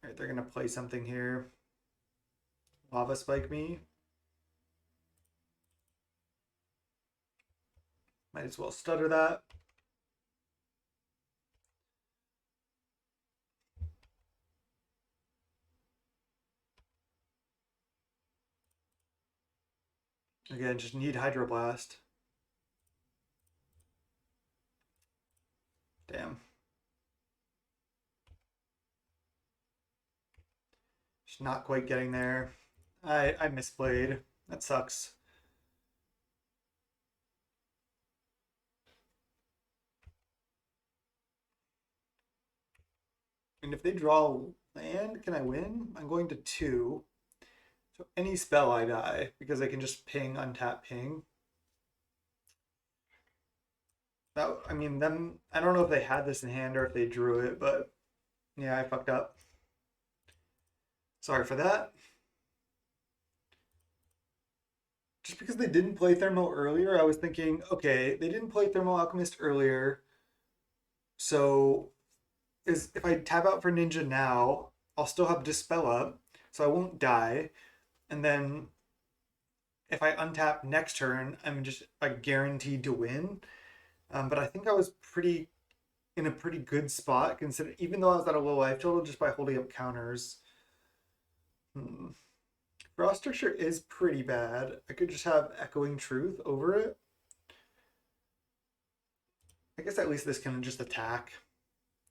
All right, they're going to play something here. Lava Spike me. Might as well stutter that. Again, just need Hydroblast. Damn. Just not quite getting there. I misplayed. That sucks. And if they draw land, can I win? I'm going to 2. So any spell I die, because I can just ping, untap, ping. That, I mean, them. I don't know if they had this in hand or if they drew it, but yeah, I fucked up. Sorry for that. Just because they didn't play Thermo earlier, I was thinking, okay, they didn't play Thermal Alchemist earlier, so if I tap out for Ninja now, I'll still have Dispel up, so I won't die. And then if I untap next turn, I'm just like guaranteed to win. But I think I was in a pretty good spot, considering even though I was at a low life total just by holding up counters. Draw structure is pretty bad. I could just have Echoing Truth over it. I guess at least this can just attack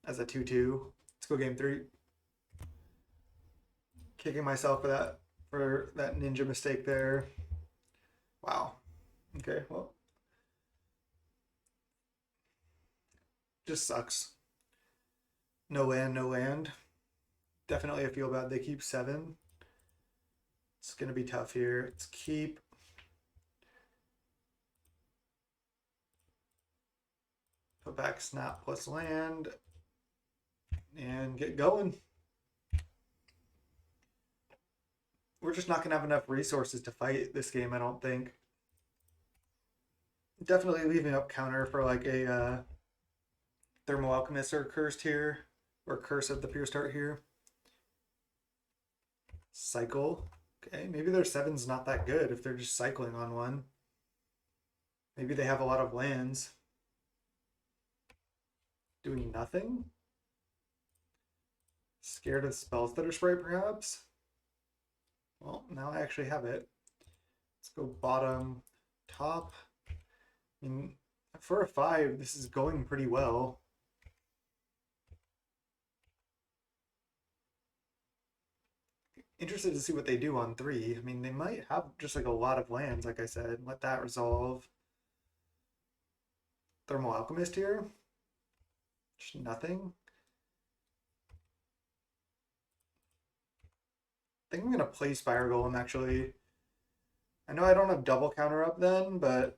as a 2-2. Let's go game 3. Kicking myself for that ninja mistake there. Wow. Okay, well. Just sucks. No land, no land. Definitely I feel bad they keep 7. It's gonna be tough here. Let's keep. Put back snap plus land. And get going. We're just not gonna have enough resources to fight this game, I don't think. Definitely leaving up counter for like a Thermal Alchemists are cursed here, or Curse of the Pure Start here. Cycle. Okay, maybe their 7's not that good if they're just cycling on one. Maybe they have a lot of lands. Doing nothing? Scared of spells that are spray, perhaps? Well, now I actually have it. Let's go bottom, top. I mean, for a 5, this is going pretty well. Interested to see what they do on 3. I mean, they might have just like a lot of lands, like I said. Let that resolve. Thermal Alchemist here. Just nothing. I think I'm going to play Spire Golem, actually. I know I don't have double counter up then, but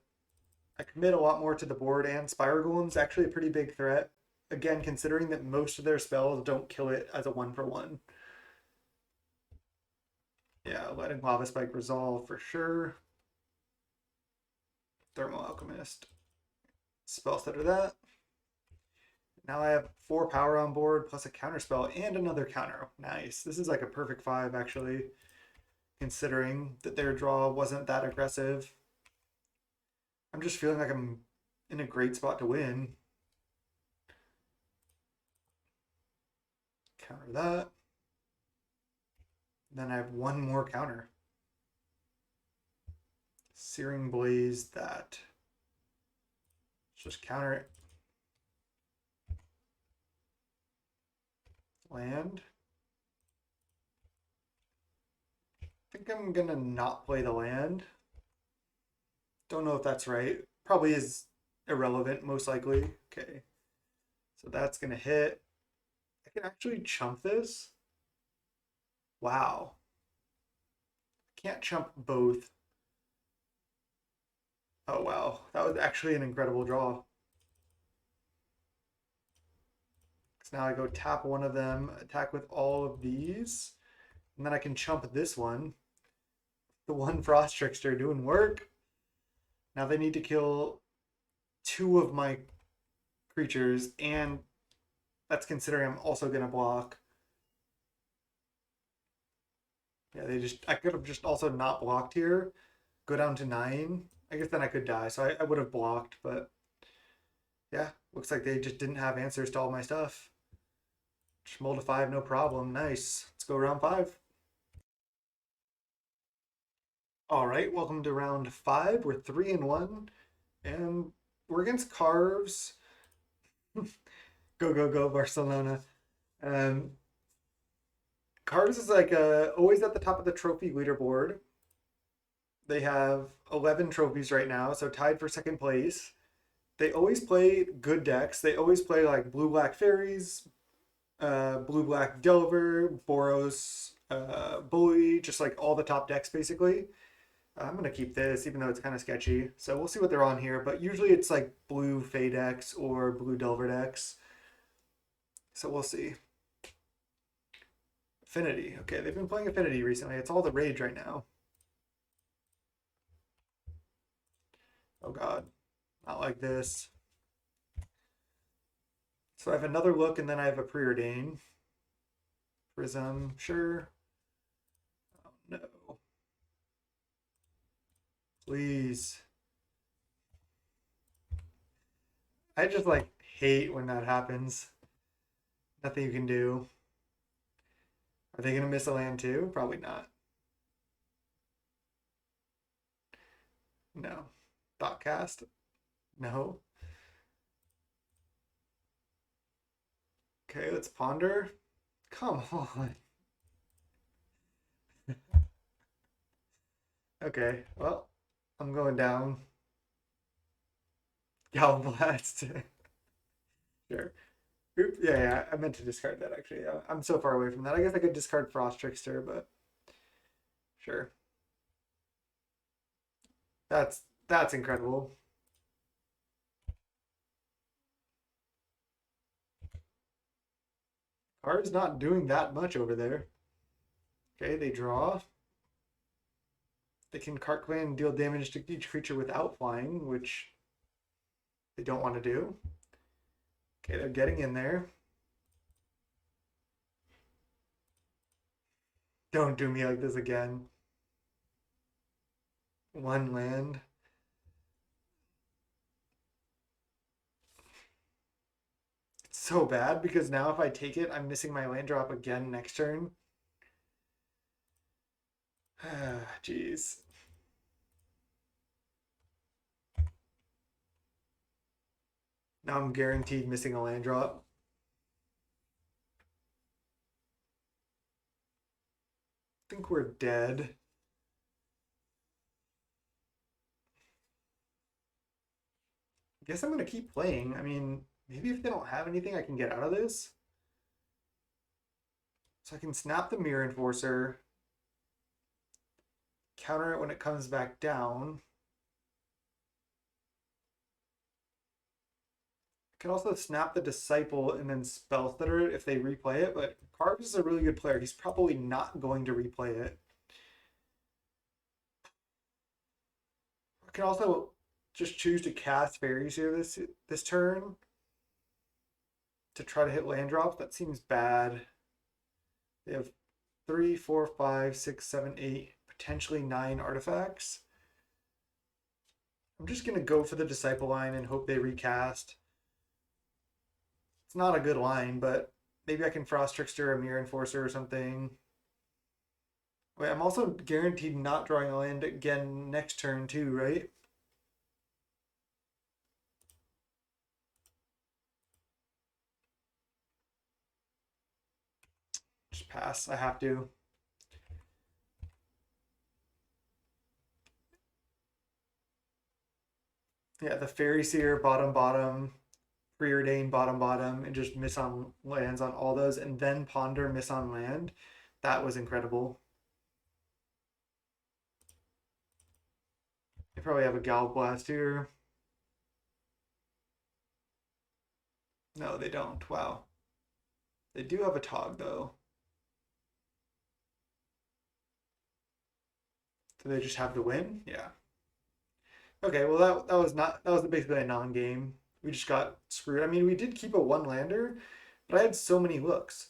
I commit a lot more to the board, and Spire Golem's actually a pretty big threat. Again, considering that most of their spells don't kill it as a 1-for-1. Yeah, letting Lava Spike resolve for sure. Thermal Alchemist. Spell setter that. Now I have 4 power on board, plus a counter spell and another counter. Nice. This is like a perfect 5, actually, considering that their draw wasn't that aggressive. I'm just feeling like I'm in a great spot to win. Counter that. Then I have 1 more counter. Searing Blaze that. Just counter it. Land. I think I'm gonna not play the land. Don't know if that's right. Probably is irrelevant, most likely. Okay. So that's gonna hit. I can actually chump this. Wow. I can't chump both. Oh wow. That was actually an incredible draw. So now I go tap one of them, attack with all of these, and then I can chump this one. The one Frost Trickster doing work. Now they need to kill 2 of my creatures, and that's considering I'm also gonna block. Yeah, I could have just also not blocked here, go down to 9. I guess then I could die, so I would have blocked, but yeah, looks like they just didn't have answers to all my stuff. Schmoll to 5, no problem. Nice. Let's go round 5. All right, welcome to round 5. We're 3-1, and we're against Carves. Go, go, go, Barcelona. Carves is like always at the top of the trophy leaderboard. They have 11 trophies right now, so tied for second place. They always play good decks. They always play like blue-black fairies, blue-black Delver, Boros, Bully, just like all the top decks basically. I'm going to keep this, even though it's kind of sketchy. So we'll see what they're on here, but usually it's like blue Fey decks or blue Delver decks. So we'll see. Affinity. Okay, they've been playing Affinity recently. It's all the rage right now. Oh god, not like this. So I have another look, and then I have a preordain. Prism, sure. Oh no. Please. I just like hate when that happens. Nothing you can do. Are they gonna miss a land too? Probably not. No. Thoughtcast? No. Okay, let's ponder. Come on. Okay, well, I'm going down. Galblast. Sure. Oop, yeah, yeah, I meant to discard that actually. I'm so far away from that. I guess I could discard Frost Trickster, but sure. That's incredible. Card's not doing that much over there. Okay, they draw. They can card clan and deal damage to each creature without flying, which they don't want to do. Okay, they're getting in there. Don't do me like this again. One land. It's so bad because now if I take it, I'm missing my land drop again next turn. Jeez. Now I'm guaranteed missing a land drop. I think we're dead. I guess I'm gonna keep playing. I mean, maybe if they don't have anything I can get out of this. So I can snap the Mirror Enforcer, counter it when it comes back down. I can also snap the Disciple and then Spell Stutter it if they replay it, but Carves is a really good player. He's probably not going to replay it. I can also just choose to cast Fairies here this turn to try to hit land drops. That seems bad. They have 3, 4, 5, 6, 7, 8, potentially 9 artifacts. I'm just going to go for the Disciple line and hope they recast. It's not a good line, but maybe I can Frost Trickster, a Mirror Enforcer, or something. Wait, I'm also guaranteed not drawing a land again next turn too, right? Just pass. I have to. Yeah, the Fairy Seer, bottom, bottom, Preordain, bottom, bottom, and just miss on lands on all those, and then Ponder, miss on land. That was incredible. They probably have a Gal Blast here. No, they don't. Wow. They do have a Tog, though. Do they just have to win? Yeah. Okay, well that was basically a non-game. We just got screwed. I mean, we did keep a one lander, but I had so many looks.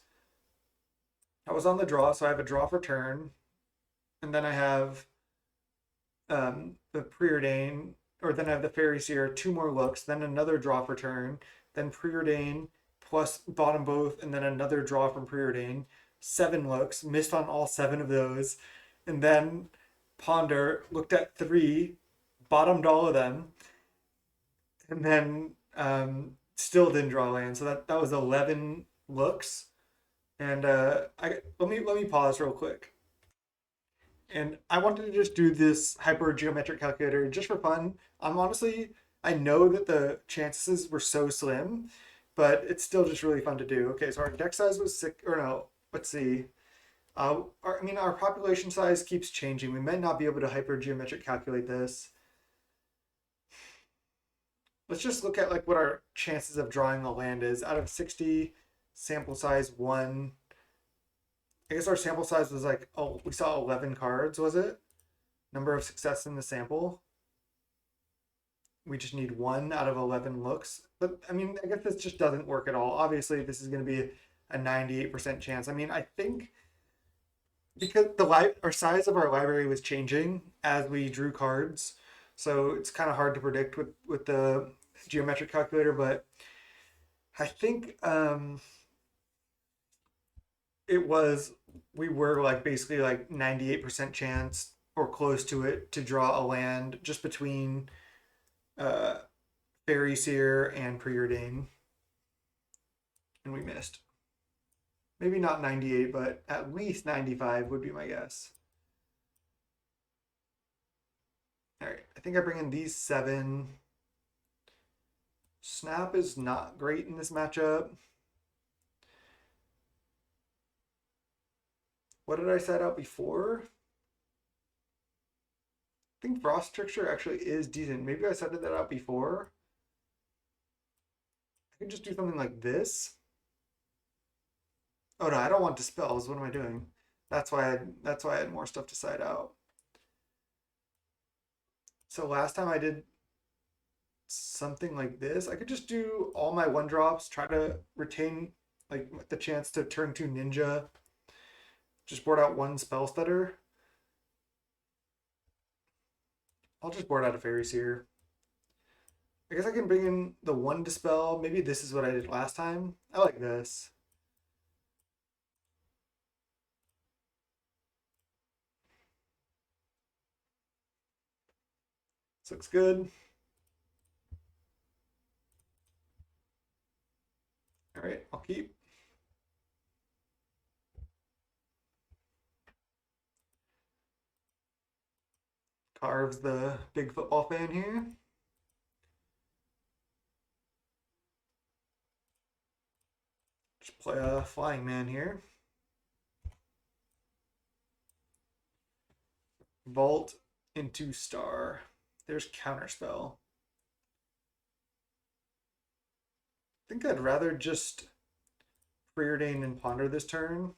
I was on the draw, so I have a draw for turn, and then I have the preordain, or then I have the fairy seer, two more looks, then another draw for turn, then preordain plus bottom both, and then another draw from preordain. 7 looks, missed on all 7 of those, and then ponder, looked at 3, bottomed all of them, and then still didn't draw land. So that was 11 looks. And let me pause real quick. And I wanted to just do this hyper geometric calculator just for fun. I know that the chances were so slim, but it's still just really fun to do. Okay, so our deck size was 6, or no, let's see. Our population size keeps changing. We might not be able to hyper geometric calculate this. Let's just look at like what our chances of drawing a land is. Out of 60, sample size 1. I guess our sample size was like, oh, we saw 11 cards, was it? Number of success in the sample. We just need 1 out of 11 looks. But I mean, I guess this just doesn't work at all. Obviously, this is going to be a 98% chance. I mean, I think because our size of our library was changing as we drew cards, so it's kind of hard to predict with the geometric calculator. But I think we were like basically like 98% chance or close to it to draw a land just between uh, Fairy Seer and Preordain, and we missed. Maybe not 98, but at least 95 would be my guess. All right, I think I bring in these 7. Snap is not great in this matchup. What did I set out before? I think Frost Trickster actually is decent. Maybe I set that out before. I can just do something like this. Oh no, I don't want dispels. What am I doing? That's why I had more stuff to side out. So last time I did something like this. I could just do all my one drops, try to retain like the chance to turn to ninja. Just board out one spell stutter. I'll just board out a fairy seer. I guess I can bring in the one dispel. Maybe this is what I did last time. I like this. This looks good. All right, I'll keep. Carves the big football fan here. Just play a flying man here. Vault into star. There's counterspell. I think I'd rather just preordain and ponder this turn.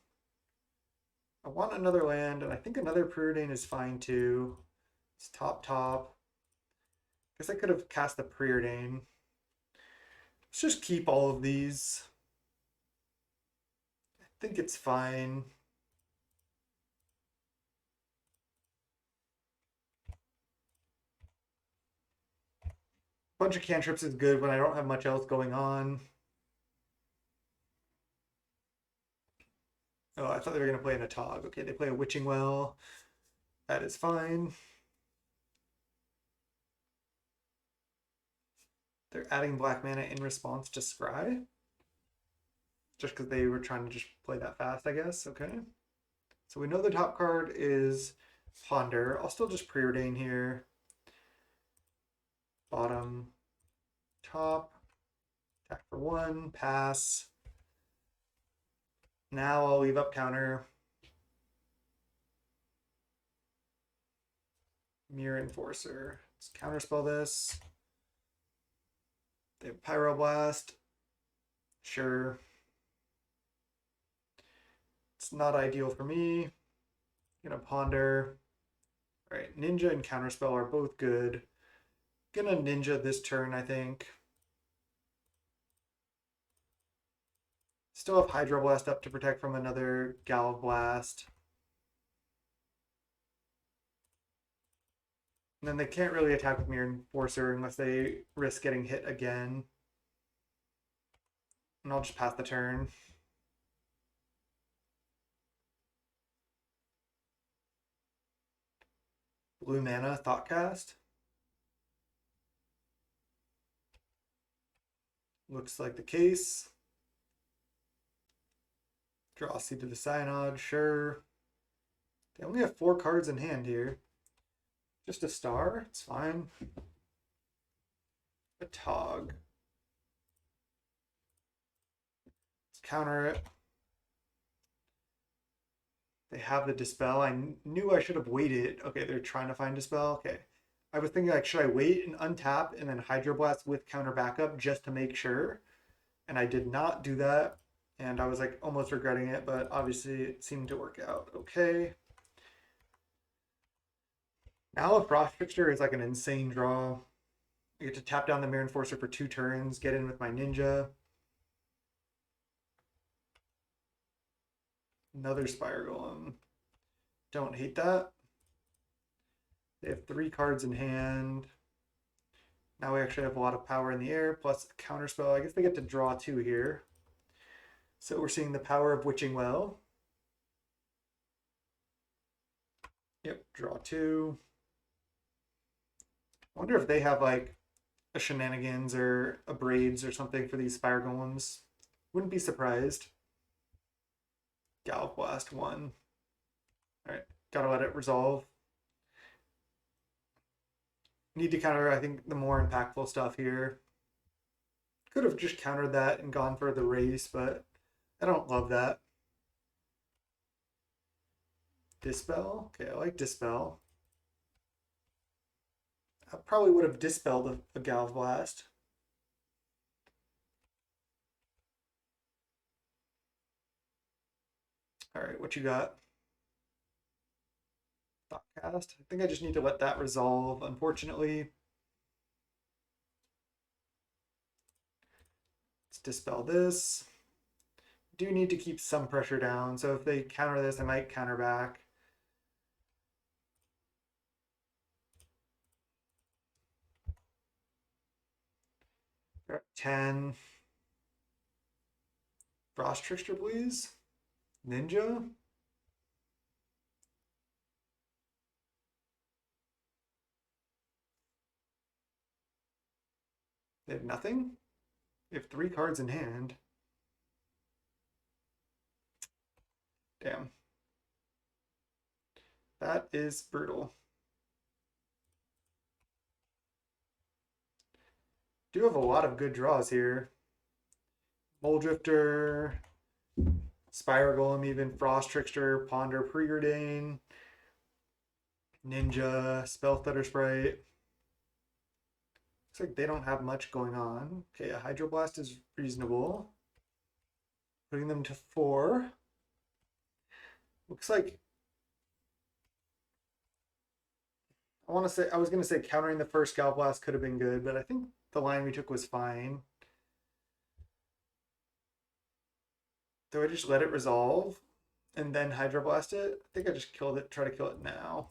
I want another land, and I think another preordain is fine too. It's top top. Guess I could have cast the preordain. Let's just keep all of these. I think it's fine. Bunch of cantrips is good when I don't have much else going on. Oh, I thought they were going to play an Atog. Okay, they play a Witching Well. That is fine. They're adding black mana in response to Scry. Just because they were trying to just play that fast, I guess. Okay. So we know the top card is Ponder. I'll still just preordain here. Bottom, top, attack for one, pass. Now I'll leave up counter. Mirror Enforcer. Let's counterspell this. They have Pyroblast. Sure. It's not ideal for me. Gonna ponder. All right, Ninja and Counterspell are both good. Gonna Ninja this turn, I think. Still have Hydroblast up to protect from another Galvblast. And then they can't really attack with Mirror Enforcer unless they risk getting hit again. And I'll just pass the turn. Blue mana, Thoughtcast. Looks like the case. Draw Seed to the Synod, sure. They only have 4 cards in hand here. Just a star, it's fine. A Tog. Let's counter it. They have the Dispel. I knew I should have waited. Okay, they're trying to find Dispel. Okay. I was thinking like, should I wait and untap and then Hydroblast with counter backup just to make sure? And I did not do that. And I was like almost regretting it, but obviously it seemed to work out okay. Now a Frost Fixture is like an insane draw. I get to tap down the Mirror Enforcer for 2 turns, get in with my Ninja. Another Spire Golem. Don't hate that. They have 3 cards in hand. Now we actually have a lot of power in the air, plus a counterspell. I guess they get to draw 2 here. So we're seeing the power of Witching Well. Yep, draw 2. I wonder if they have like a Shenanigans or a Braids or something for these Spire Golems. Wouldn't be surprised. Galvblast 1. Alright, gotta let it resolve. Need to counter, I think, the more impactful stuff here. Could have just countered that and gone for the race, but I don't love that. Dispel? Okay, I like Dispel. I probably would have dispelled a Galvblast. Alright, what you got? Thoughtcast. I think I just need to let that resolve, unfortunately. dispel this. Do need to keep some pressure down, so if they counter this, I might counter back. They're at 10. Frost Trickster, please. Ninja. They have nothing? They have 3 cards in hand. Damn. That is brutal. Do have a lot of good draws here. Mole Drifter, Spiral Golem, even Frost Trickster, Ponder, Preordain, Ninja, Spell Stutter Sprite. Looks like they don't have much going on. Okay, a Hydroblast is reasonable. Putting them to 4. Looks like I was gonna say countering the first Galblast could have been good, but I think the line we took was fine. Do I just let it resolve and then Hydroblast it? I think I just killed it, try to kill it now.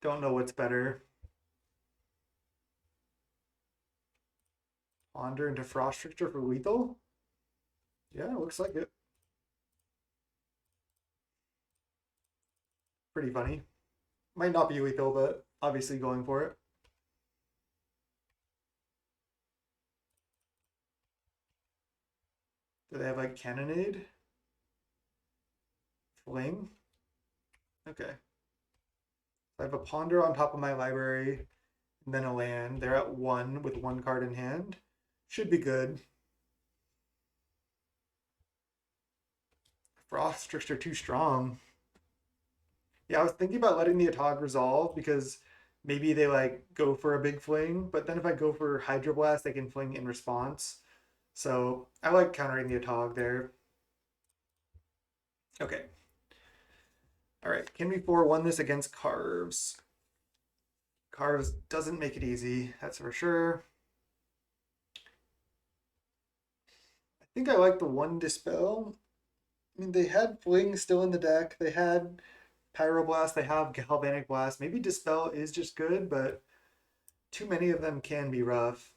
Don't know what's better. Ponder into Frost Trickster for lethal? Yeah, looks like it. Pretty funny. Might not be lethal, but obviously going for it. Do they have like Cannonade? Fling? Okay. I have a Ponder on top of my library, and then a land. They're at 1 with 1 card in hand. Should be good. Frost Trickster too strong. Yeah, I was thinking about letting the Atog resolve because maybe they like go for a big fling, but then if I go for Hydroblast, they can fling in response. So I like countering the Atog there. Okay. All right, can we 4-1 this against Carves? Carves doesn't make it easy, that's for sure. I think I like the 1 Dispel. I mean, they had Fling still in the deck. They had Pyroblast, they have Galvanic Blast. Maybe Dispel is just good, but too many of them can be rough.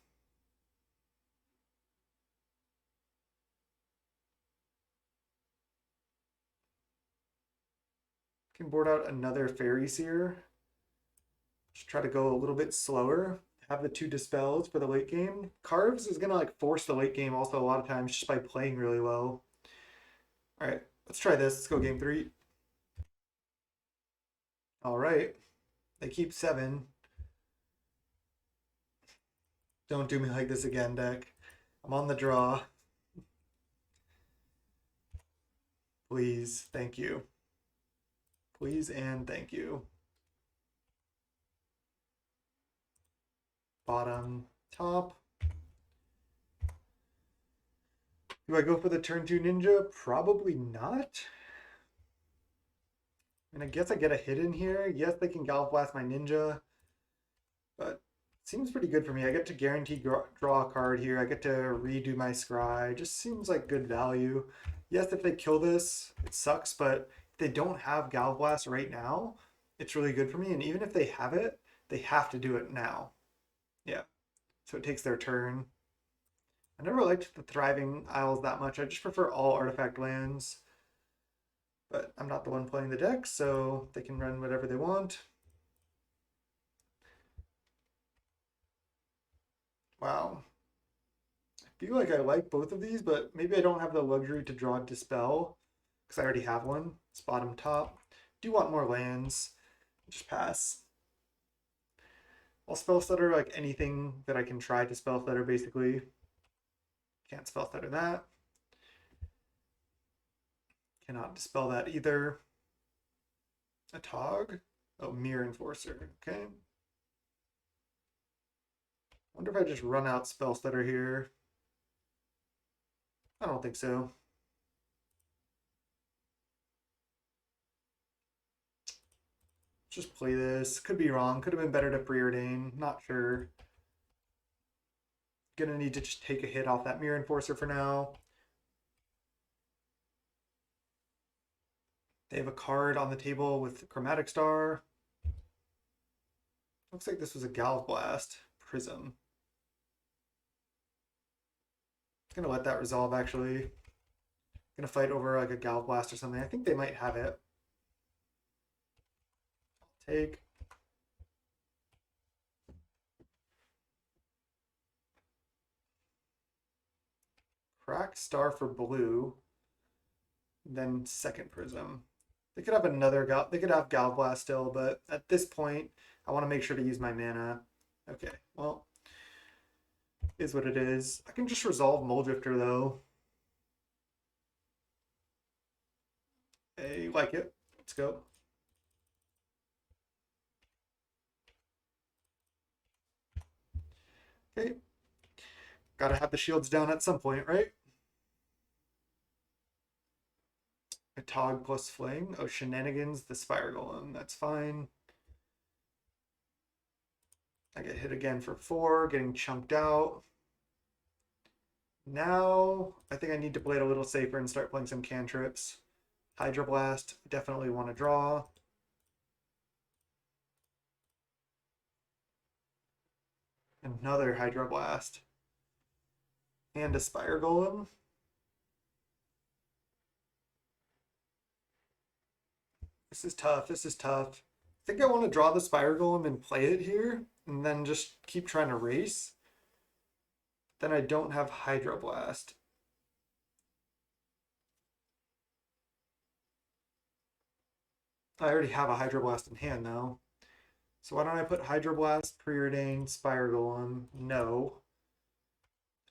Can board out another Fairy Seer. Just try to go a little bit slower. Have the 2 Dispels for the late game. Carves is gonna like force the late game also a lot of times just by playing really well. All right, let's try this. Let's go game 3. All right, they keep 7. Don't do me like this again, deck. I'm on the draw. Please, thank you. Please and thank you. Bottom, top. Do I go for the turn 2 ninja? Probably not. And I guess I get a hit in here. Yes, they can Gallop Blast my ninja, but it seems pretty good for me. I get to guarantee draw a card here. I get to redo my scry. Just seems like good value. Yes, if they kill this, it sucks, but if they don't have Gallop Blast right now, it's really good for me. And even if they have it, they have to do it now. Yeah, so it takes their turn. I never liked the Thriving Isles that much. I just prefer all artifact lands. But I'm not the one playing the deck, so they can run whatever they want. Wow. I feel like I like both of these, but maybe I don't have the luxury to draw Dispel because I already have one. It's bottom top. Do want more lands. Just pass. I'll Spell Stutter like anything that I can try to Spell Stutter basically. Can't Spell Stutter that. Cannot dispel that either. A Tog? Oh, Mirror Enforcer. Okay. Wonder if I just run out Spell Stutter here. I don't think so. Just play this. Could be wrong. Could have been better to preordain. Not sure. gonna need to just take a hit off that Mirror Enforcer for now. They have a card on the table with Chromatic Star. Looks like this was a Galv Blast Prism. Gonna let that resolve actually. Gonna fight over like a Galv Blast or something. I think they might have it. I'll take. Crack Star for blue. Then second Prism. They could have another Gal. They could have Galv Blast still, but at this point, I want to make sure to use my mana. Okay, well, is what it is. I can just resolve Muldrifter though. I like it. Let's go. Okay. Gotta have the shields down at some point, right? A Tog plus Fling. Oh, Shenanigans, the Spire Golem. That's fine. I get hit again for 4, getting chunked out. Now, I think I need to play it a little safer and start playing some cantrips. Hydroblast, definitely want to draw. Another Hydroblast. And a Spire Golem. This is tough. This is tough. I think I want to draw the Spire Golem and play it here, and then just keep trying to race. Then I don't have Hydroblast. I already have a Hydroblast in hand though. So why don't I put Hydroblast, Preordain, Spire Golem? No.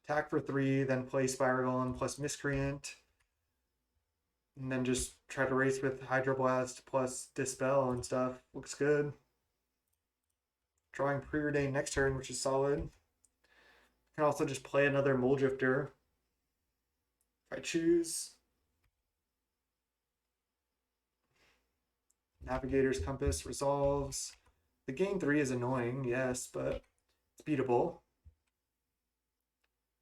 Attack for 3, then play Spire Golem plus Miscreant. And then just try to race with Hydroblast plus Dispel and stuff. Looks good. Drawing Preordain next turn, which is solid. Can also just play another Muldrifter if I choose. Navigator's Compass resolves. The gain 3 is annoying, yes, but it's beatable.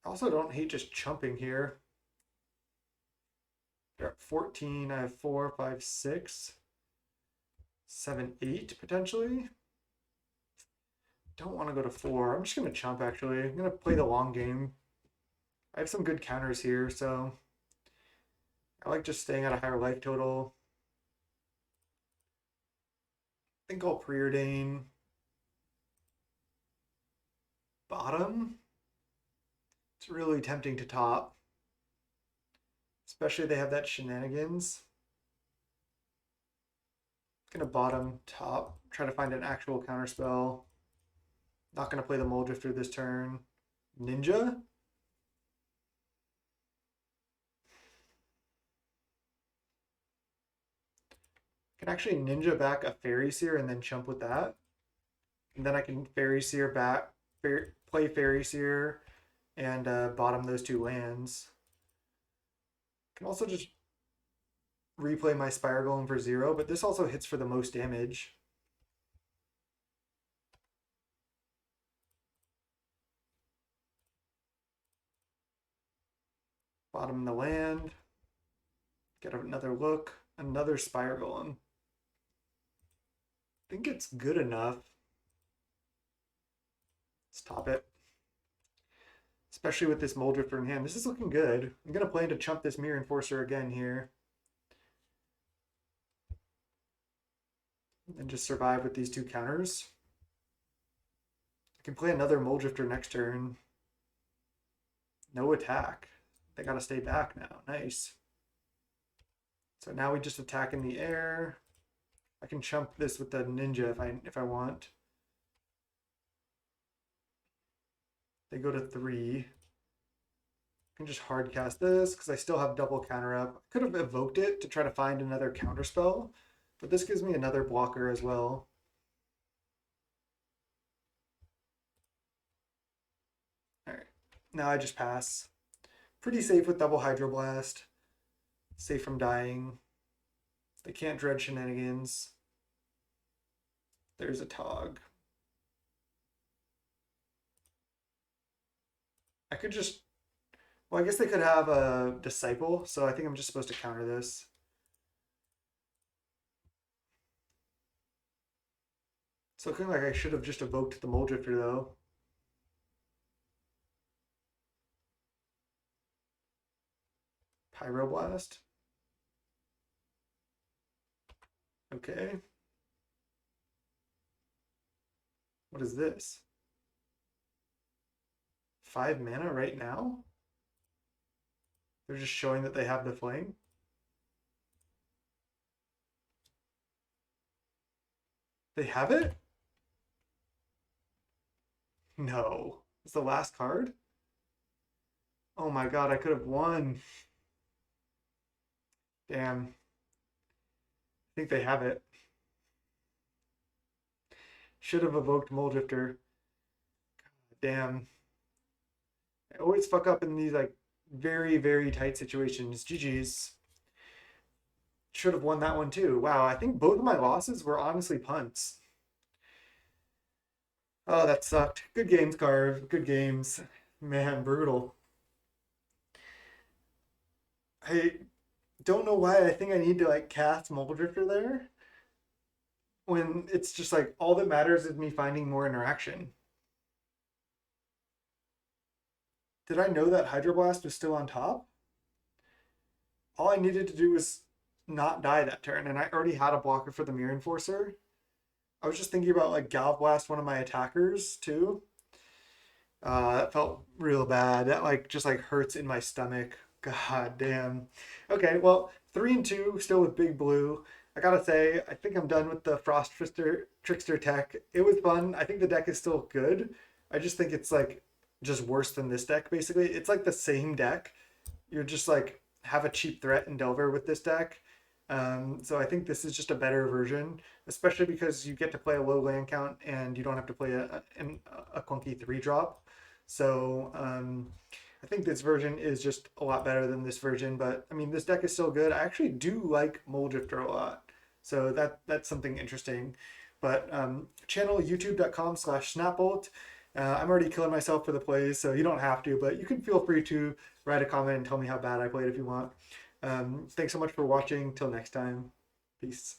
I also don't hate just chumping here. They're at 14. I have 4, 5, 6, 7, 8 potentially. Don't want to go to 4. I'm just going to chump actually. I'm going to play the long game. I have some good counters here, so I like just staying at a higher life total. I think I'll Preordain. Bottom. It's really tempting to top. Especially if they have that Shenanigans. Gonna bottom, top, try to find an actual counterspell. Not gonna play the Muldrifter this turn. Ninja? Can actually Ninja back a Fairy Seer and then chump with that. And then I can Fairy Seer back, play Fairy Seer and bottom those 2 lands. Can also just replay my Spire Golem for 0, but this also hits for the most damage. Bottom the land. Get another look. Another Spire Golem. I think it's good enough. Let's top it. Especially with this Muldrifter in hand. This is looking good. I'm going to plan to chump this Mirror Enforcer again here. And just survive with these 2 counters. I can play another Muldrifter next turn. No attack. They got to stay back now. Nice. So now we just attack in the air. I can chump this with the Ninja if I want. They go to 3. I can just hard cast this because I still have double counter up. I could have evoked it to try to find another counter spell, but this gives me another blocker as well. All right, now I just pass. Pretty safe with double Hydroblast. Safe from dying. They can't dread Shenanigans. There's a Tog. I could just, well, I guess they could have a disciple, so I think I'm just supposed to counter this. It's looking like I should have just evoked the Mole Drifter though. Pyroblast. Okay. What is this? 5 mana right now? They're just showing that they have the flame. They have it? No. It's the last card? Oh my god, I could have won. Damn. I think they have it. Should have evoked Mole Drifter. Damn. I always fuck up in these like very, very tight situations. GG's. Should have won that one too. Wow, I think both of my losses were honestly punts. Oh, that sucked. Good games, Carve. Good games. Man, brutal. I don't know why I think I need to like cast Mole Drifter there when it's just like all that matters is me finding more interaction. Did I know that Hydroblast was still on top? All I needed to do was not die that turn, and I already had a blocker for the Mirror Enforcer. I was just thinking about like Galv Blast one of my attackers too. That felt real bad. That like just like hurts in my stomach. God damn. Okay, well, 3-2 still with Big Blue. I gotta say, I think I'm done with the Frost Trickster tech. It was fun. I think the deck is still good. I just think it's like just worse than this deck, basically. It's like the same deck. You're just like have a cheap threat in Delver with this deck. So I think this is just a better version, especially because you get to play a low land count and you don't have to play a clunky 3-drop. So I think this version is just a lot better than this version, but I mean, this deck is still good. I actually do like Mole Drifter a lot. So that's something interesting. But channel youtube.com/snapbolt. I'm already killing myself for the plays, so you don't have to, but you can feel free to write a comment and tell me how bad I played if you want. Thanks so much for watching. Till next time. Peace.